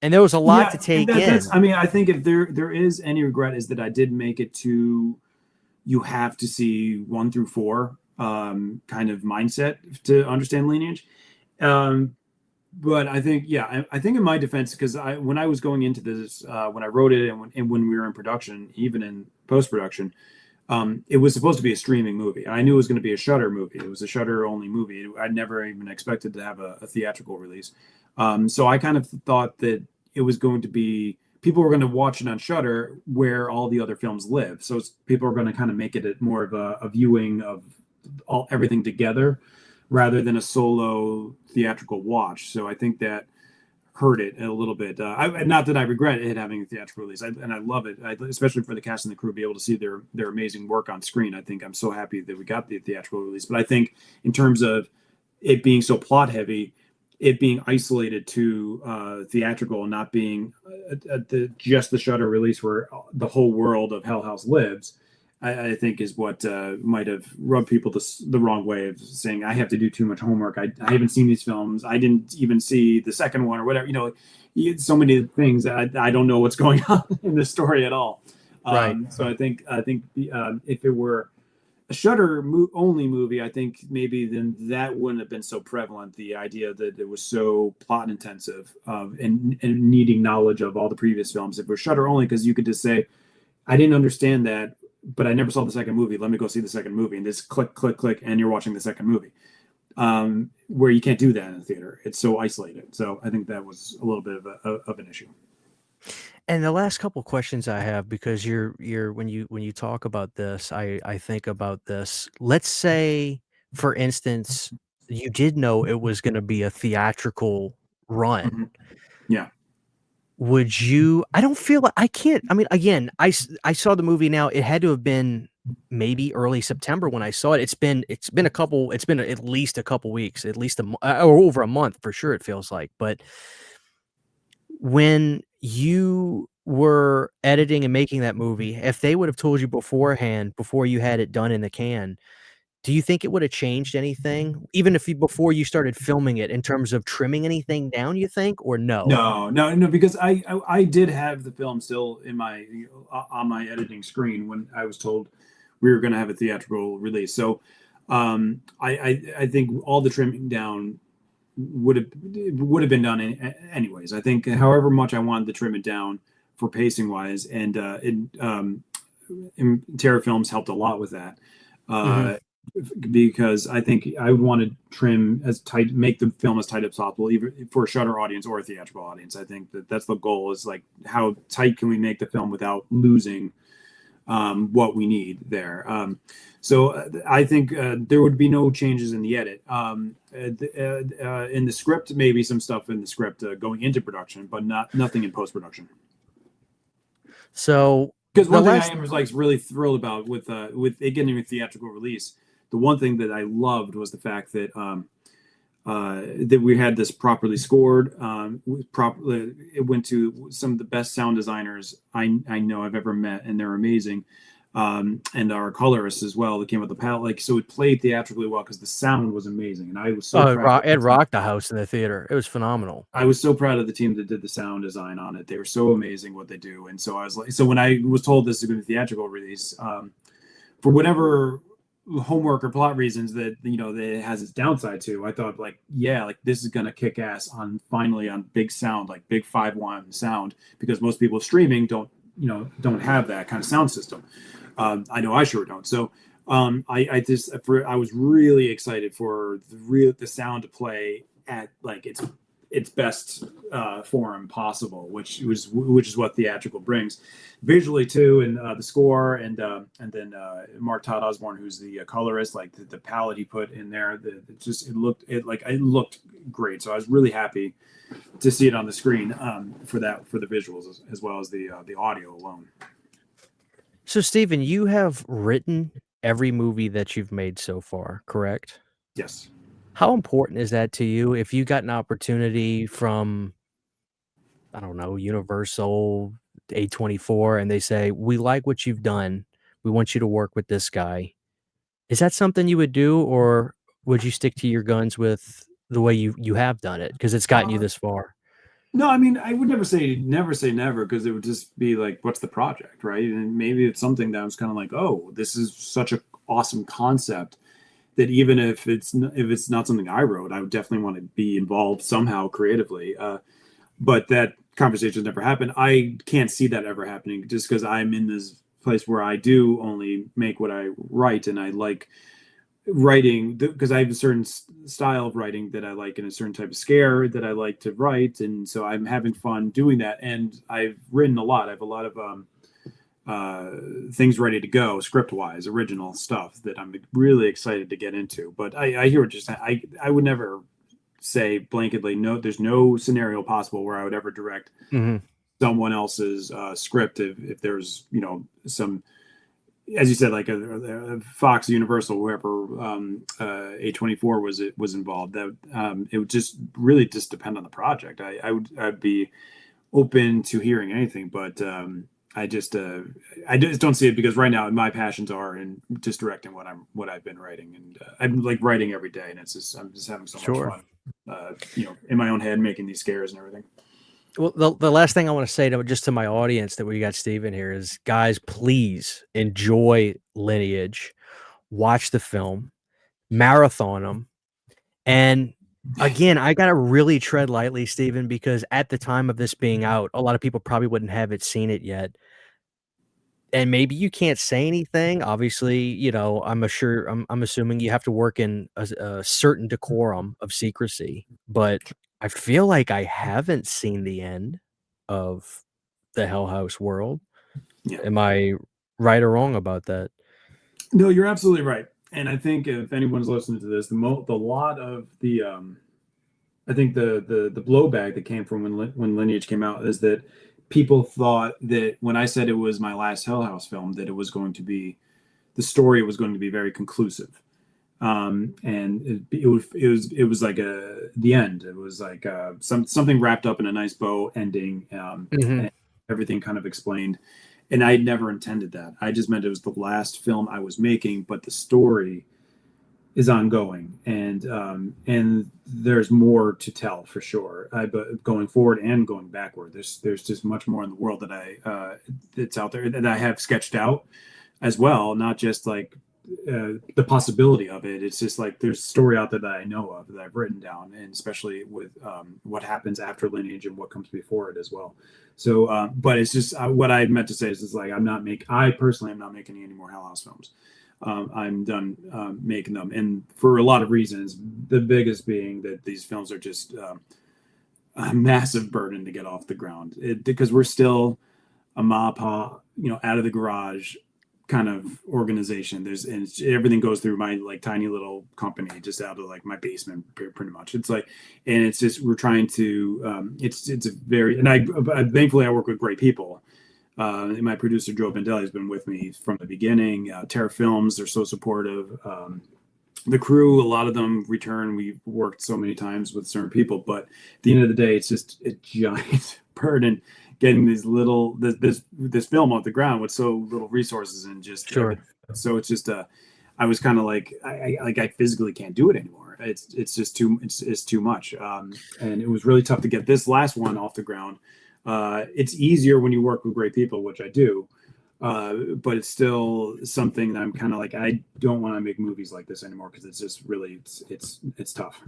And there was a lot to Yeah, and take that's in. I mean I think if there is any regret is that I did make it to you have to see 1 through 4 kind of mindset to understand Lineage. Um, but I think, yeah, I think in my defense, because when I was going into this, when I wrote it and when we were in production, even in post production, it was supposed to be a streaming movie. I knew it was going to be a Shutter movie. It was a Shutter only movie. I'd never even expected to have a theatrical release. So I kind of thought that it was going to be people were going to watch it on Shutter where all the other films live. So people are going to kind of make it more of a viewing of everything together rather than a solo theatrical watch. So I think that hurt it a little bit. Not that I regret it having a theatrical release, and I love it, especially for the cast and the crew, be able to see their amazing work on screen. I think I'm so happy that we got the theatrical release. But I think in terms of it being so plot heavy, it being isolated to theatrical and not being just the Shutter release where the whole world of Hell House lives, I think is what might have rubbed people the wrong way of saying I have to do too much homework. I haven't seen these films. I didn't even see the second one or whatever. So many things that I don't know what's going on in the story at all. Right. So I think if it were a Shutter only movie, I think maybe then that wouldn't have been so prevalent. The idea that it was so plot intensive and needing knowledge of all the previous films. If it was Shutter only, because you could just say, I didn't understand that, but I never saw the second movie. Let me go see the second movie, and just click, click, click, and you're watching the second movie. Where you can't do that in the theater; it's so isolated. So I think that was a little bit of an issue. And the last couple questions I have, because you're when you talk about this, I think about this. Let's say, for instance, you did know it was gonna be a theatrical run. Mhm. Yeah. Would you I don't feel like I can't I mean, again, I saw the movie now, it had to have been maybe early September when I saw it. It's been a couple it's been at least a couple weeks, at least or over a month for sure, it feels like, but when you were editing and making that movie, if they would have told you beforehand, before you had it done in the can, do you think it would have changed anything? Even if you before you started filming it in terms of trimming anything down, you think, or no? No, no, no, because I did have the film still in my on my editing screen when I was told we were going to have a theatrical release. So I think all the trimming down would have been done anyways. I think however much I wanted to trim it down for pacing wise, and Terror Films helped a lot with that. Mhm. Uh, because I think I would want to trim as tight, make the film as tight as possible, even for a Shutter audience or a theatrical audience. I think that that's the goal, is like how tight can we make the film without losing what we need there. So I think there would be no changes in the edit. In the script, maybe some stuff in the script going into production, but nothing in post production. So, Because the one thing I last am like really thrilled about with it getting a theatrical release, the one thing that I loved was the fact that that we had this properly scored. Properly, it went to some of the best sound designers I know I've ever met, and they're amazing. And our colorists as well that came with the palette. Like, so it played theatrically well because the sound was amazing, and I was so oh, proud of it the team. rocked the house in the theater. It was phenomenal. I was so proud of the team that did the sound design on it. They were so amazing what they do, and so I was like, so when I was told this is going to be a theatrical release, for whatever homework or plot reasons that that it has its downside to, I thought like, yeah, like this is gonna kick ass on finally on big sound, like big 5.1 sound, because most people streaming don't have that kind of sound system. I know I sure don't. So I was really excited for the sound to play at like its best form possible, which is what theatrical brings visually too, and the score, and then Mark Todd Osborne, who's the colorist, like the palette he put in there, it looked great. So I was really happy to see it on the screen for the visuals as well as the audio alone. So, Steven, you have written every movie that you've made so far, correct? Yes. How important is that to you? If you got an opportunity from, I don't know, Universal, A24, and they say, "We like what you've done. We want you to work with this guy." Is that something you would do, or would you stick to your guns with the way you have done it because it's gotten you Uh, this far? no, I mean, I would never say never, because it would just be like, what's the project, right? And maybe it's something that I was kind of like, oh, this is such a awesome concept that even if it's not something I wrote, I would definitely want to be involved somehow creatively. But that conversation never happened. I can't see that ever happening, just because I'm in this place where I do only make what I write, and I like writing because I have a certain style of writing that I like, and a certain type of scare that I like to write, and so I'm having fun doing that. And I've written a lot. I have a lot of things ready to go, script wise, original stuff that I'm really excited to get into. But I hear what you're saying. I would never say blanketly no. There's no scenario possible where I would ever direct Mhm. someone else's script if there's some, as you said, like a Fox, Universal, whoever, A24 was involved. That it would just really just depend on the project. I'd be open to hearing anything, but I just don't see it, because right now my passions are in just directing what I've been writing, and I'm like writing every day, and I'm just having so much Sure. fun, in my own head making these scares and everything. Well, the last thing I wanna say to my audience that we got Steven here is, guys, please enjoy Lineage, watch the film, marathon them. And again, I gotta really tread lightly, Steven, because at the time of this being out, a lot of people probably wouldn't have seen it yet. And maybe you can't say anything. Obviously, I'm assuming you have to work in a certain decorum of secrecy, but I feel like I haven't seen the end of the Hell House world. Yeah. Am I right or wrong about that? No, you're absolutely right. And I think if anyone's listening to this, the lot of the I think the blowback that came from when Lineage came out is that people thought that when I said it was my last Hell House film, that it was going to be the story was going to be very conclusive. And it was like the end. It was like something wrapped up in a nice bow ending, Mhm. and everything kind of explained. And I never intended that. I just meant it was the last film I was making, but the story is ongoing, and there's more to tell for sure. But going forward and going backward, there's just much more in the world that I that's out there that I have sketched out as well, not just like the possibility of it. It's just like there's story out there that I know of that I've written down, and especially with what happens after Lineage and what comes before it as well. So, but it's just what I meant to say is like I personally am not making any more Hell House films. I'm done making them, and for a lot of reasons. The biggest being that these films are just a massive burden to get off the ground, because we're still a ma pa, out of the garage kind of organization. Everything goes through my like tiny little company, just out of like my basement, pretty much. It's like, and it's just we're trying to. It's a very, and I thankfully I work with great people. And my producer Joe Bendelli has been with me from the beginning. Terra Films, they're so supportive. The crew, a lot of them return. We've worked so many times with certain people, but at the end of the day, it's just a giant burden getting this film off the ground with so little resources and just Sure. so it's just I was kind of like I physically can't do it anymore. It's just it's too much, and it was really tough to get this last one off the ground. It's easier when you work with great people, which I do, but it's still something that I'm kind of like I don't want to make movies like this anymore because it's just really it's tough.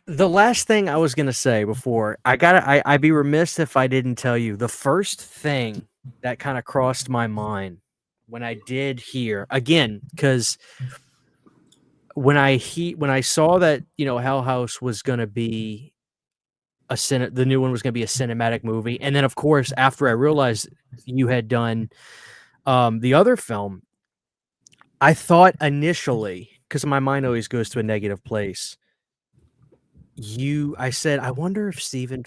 The last thing I was gonna say before I'd be remiss if I didn't tell you the first thing that kind of crossed my mind when I did hear again, because when I saw that, Hell House was gonna be the new one was gonna be a cinematic movie, and then of course after I realized you had done the other film, I thought initially, because my mind always goes to a negative place. I said, I wonder if Steven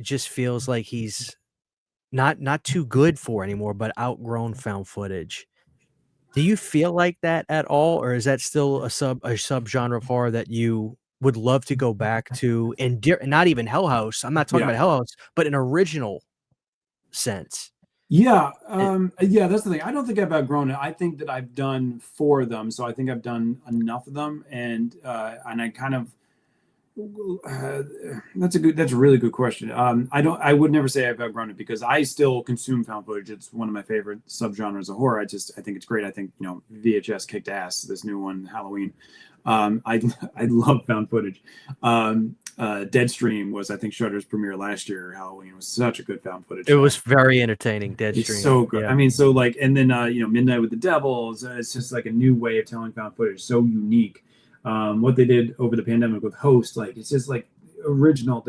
just feels like he's not too good for anymore, but outgrown found footage. Do you feel like that at all, or is that still a subgenre of horror that you would love to go back to? And not even Hell House. I'm not talking Yeah. about Hell House, but an original sense. Yeah, It, yeah, that's the thing. I don't think I've outgrown it. I think that I've done four of them, so I think I've done enough of them, and I kind of that's a really good question. I would never say I've outgrown it because I still consume found footage. It's one of my favorite subgenres of horror. I think it's great. I think VHS kicked ass. This new one, Halloween. I I love found footage. Deadstream was I think Shudder's premiere last year. Halloween was such a good found footage it film. was very entertaining, It's Deadstream. so good. Yeah. I mean, so like, and then Midnight with the Devils. It's just like a new way of telling found footage. So unique. What they did over the pandemic with Host, like it's just like original.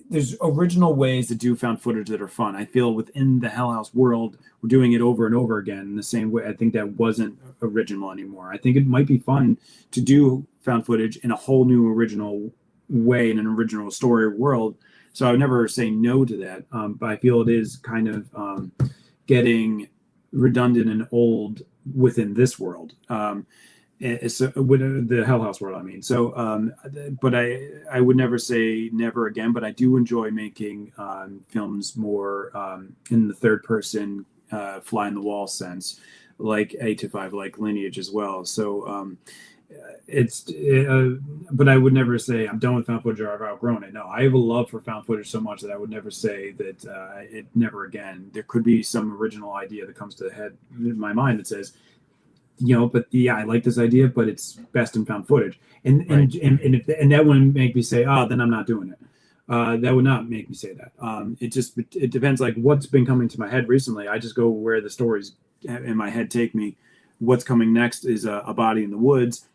There's original ways to do found footage that are fun. I feel within the Hell House world, we're doing it over and over again in the same way. I think that wasn't original anymore. I think it might be fun to do found footage in a whole new original way in an original story world. So I would never say no to that. But I feel it is kind of getting redundant and old within this world. So with the Hell House world, I mean. So, but I would never say never again. But I do enjoy making films more in the third person, fly in the wall sense, like 8 to 5, like Lineage as well. So but I would never say I'm done with found footage or I've outgrown it. No, I have a love for found footage so much that I would never say that it never again. There could be some original idea that comes to the head in my mind that says, but yeah, I like this idea, but it's best in found footage, and Right. and that wouldn't make me say, oh, then I'm not doing it. That would not make me say that. It depends. Like what's been coming to my head recently. I just go where the stories in my head take me. What's coming next is a body in the woods,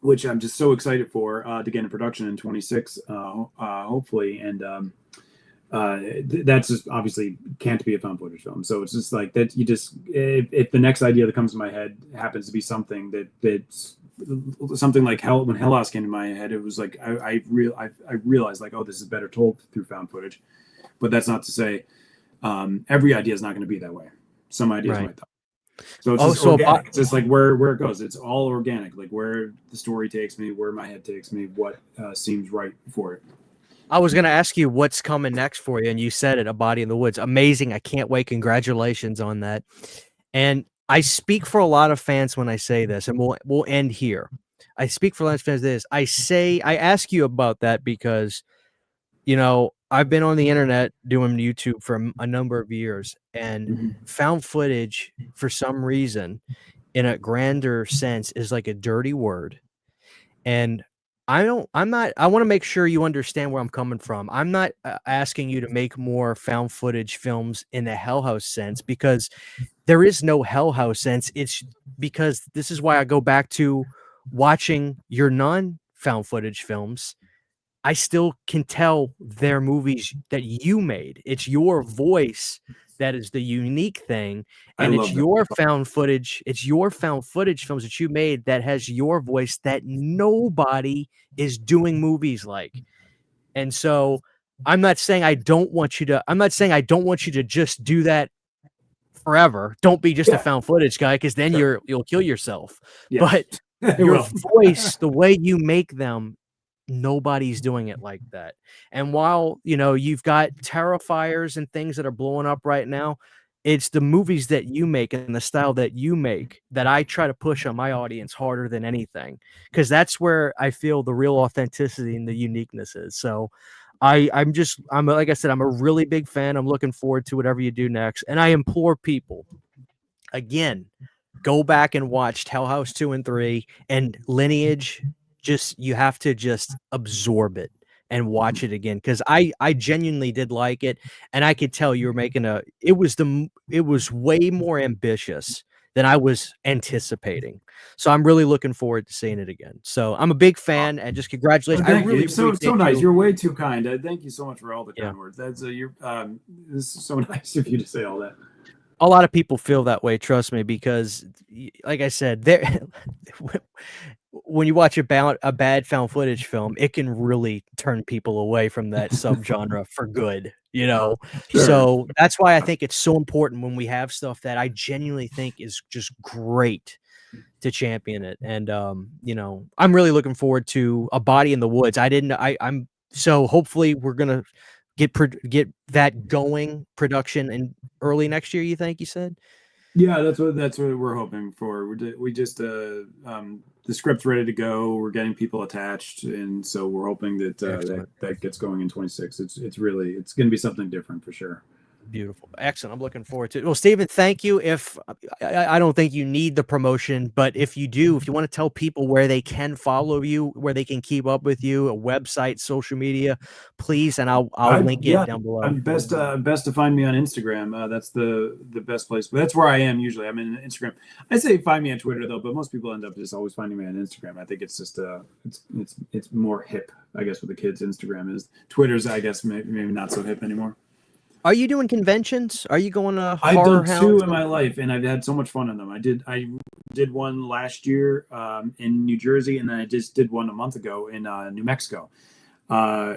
which I'm just so excited for to get in production in 26, hopefully, and That's just obviously can't be a found footage film. So it's just like that. You just if the next idea that comes to my head happens to be something that's something like Hell, when Hell House came to my head, it was like I realized like, oh, this is better told through found footage. But that's not to say every idea is not going to be that way. Some ideas Right. might not. So it's Oh, just so organic. It's just like where it goes. It's all organic. Like where the story takes me, where my head takes me, what seems right for it. I was gonna ask you what's coming next for you, and you said it, A Body in the Woods. Amazing. I can't wait. Congratulations on that. And I speak for a lot of fans when I say this, and we'll end here. I speak for a lot of fans this. I ask you about that because, you know, I've been on the internet doing YouTube for a number of years, and Mm-hmm. found footage for some reason in a grander sense is like a dirty word. And I'm not I wanna make sure you understand where I'm coming from. I'm not, asking you to make more found footage films in the Hell House sense because there is no Hell House sense. It's because this is why I go back to watching your non-found footage films. I still can tell they're movies that you made. It's your voice that is the unique thing, I and it's love that. your found footage films that you made that has your voice that nobody is doing movies like. And so, I'm not saying I don't want you to just do that forever. Don't be just a Yeah, found footage guy, because then sure. you'll kill yourself. Yeah, But it your will. voice, the way you make them, nobody's doing it like that. And while, you know, you've got Terrifiers and things that are blowing up right now, it's the movies that you make and the style that you make that I try to push on my audience harder than anything, because that's where I feel the real authenticity and the uniqueness is. So I'm like I said, I'm a really big fan. I'm looking forward to whatever you do next. And I implore people, again, go back and watch Hell House 2 and 3 and Lineage. Just you have to just absorb it and watch it again, because I genuinely did like it, and I could tell you were making a it was way more ambitious than I was anticipating. So I'm really looking forward to seeing it again. So I'm a big fan, and just congratulations. Well, I thank you. really It's so appreciate nice. you. You're way too kind. Thank you so much for all the Yeah. kind words. That's you're this is so nice of you to say all that. A lot of people feel that way, trust me, because like I said, there when you watch a bad found footage film, it can really turn people away from that subgenre for good, you know? Sure. So, that's why I think it's so important when we have stuff that I genuinely think is just great to champion it. And, you know, I'm really looking forward to A Body in the Woods. I'm so hopefully we're gonna get that going production in early next year, you think, you said? Yeah, that's what we're hoping for. We just the script's ready to go. We're getting people attached, and so we're hoping that Excellent. that gets going in 26. It's really it's going to be something different for sure. Beautiful. Excellent. I'm looking forward to it. Well, Stephen, thank you. If I don't think you need the promotion, but if you do, if you want to tell people where they can follow you, where they can keep up with you, a website, social media, please, and I'll I link it Yeah, down below. I'm best to find me on Instagram. That's the best place. But that's where I am usually. I'm in Instagram. I say find me on Twitter though, but most people end up just always finding me on Instagram. I think it's just it's more hip. I guess what the kids Instagram is. Twitter's I guess maybe not so hip anymore. Are you doing conventions? Are you going to I've Horror done two Hounds? in my life, and I've had so much fun on them. I did one last year in New Jersey, and then I just did one a month ago in New Mexico. Uh,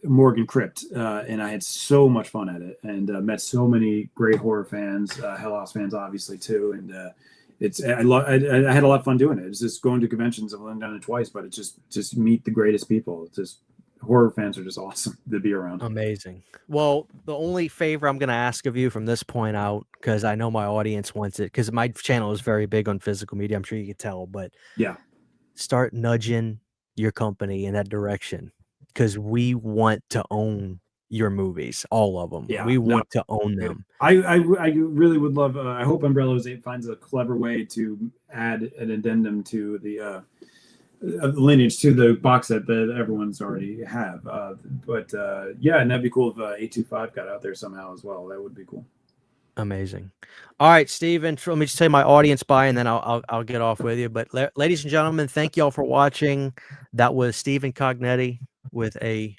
Morgan Crypt, and I had so much fun at it, and met so many great horror fans, Hell House fans, obviously too. And I had a lot of fun doing it. It's just going to conventions. I've only done it twice, but it's just meet the greatest people. It's just horror fans are just awesome to be around. Amazing. Well, the only favor I'm going to ask of you from this point out, because I know my audience wants it, because my channel is very big on physical media. I'm sure you can tell, but Yeah, start nudging your company in that direction, because we want to own your movies, all of them. yeah, We no. want to own them. I really would love. I hope Umbrella finds a clever way to add an addendum to the Lineage to the box set that everyone's already have. But yeah, and that'd be cool if 825 got out there somehow as well. That would be cool. Amazing. All right, Steven, let me just say my audience bye, and then I'll get off with you. But ladies and gentlemen, thank you all for watching. That was Stephen Cognetti with a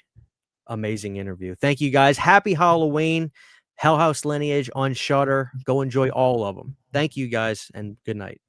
Amazing interview. Thank you guys. Happy Halloween. Hell House Lineage on Shudder. Go enjoy all of them. Thank you guys and good night.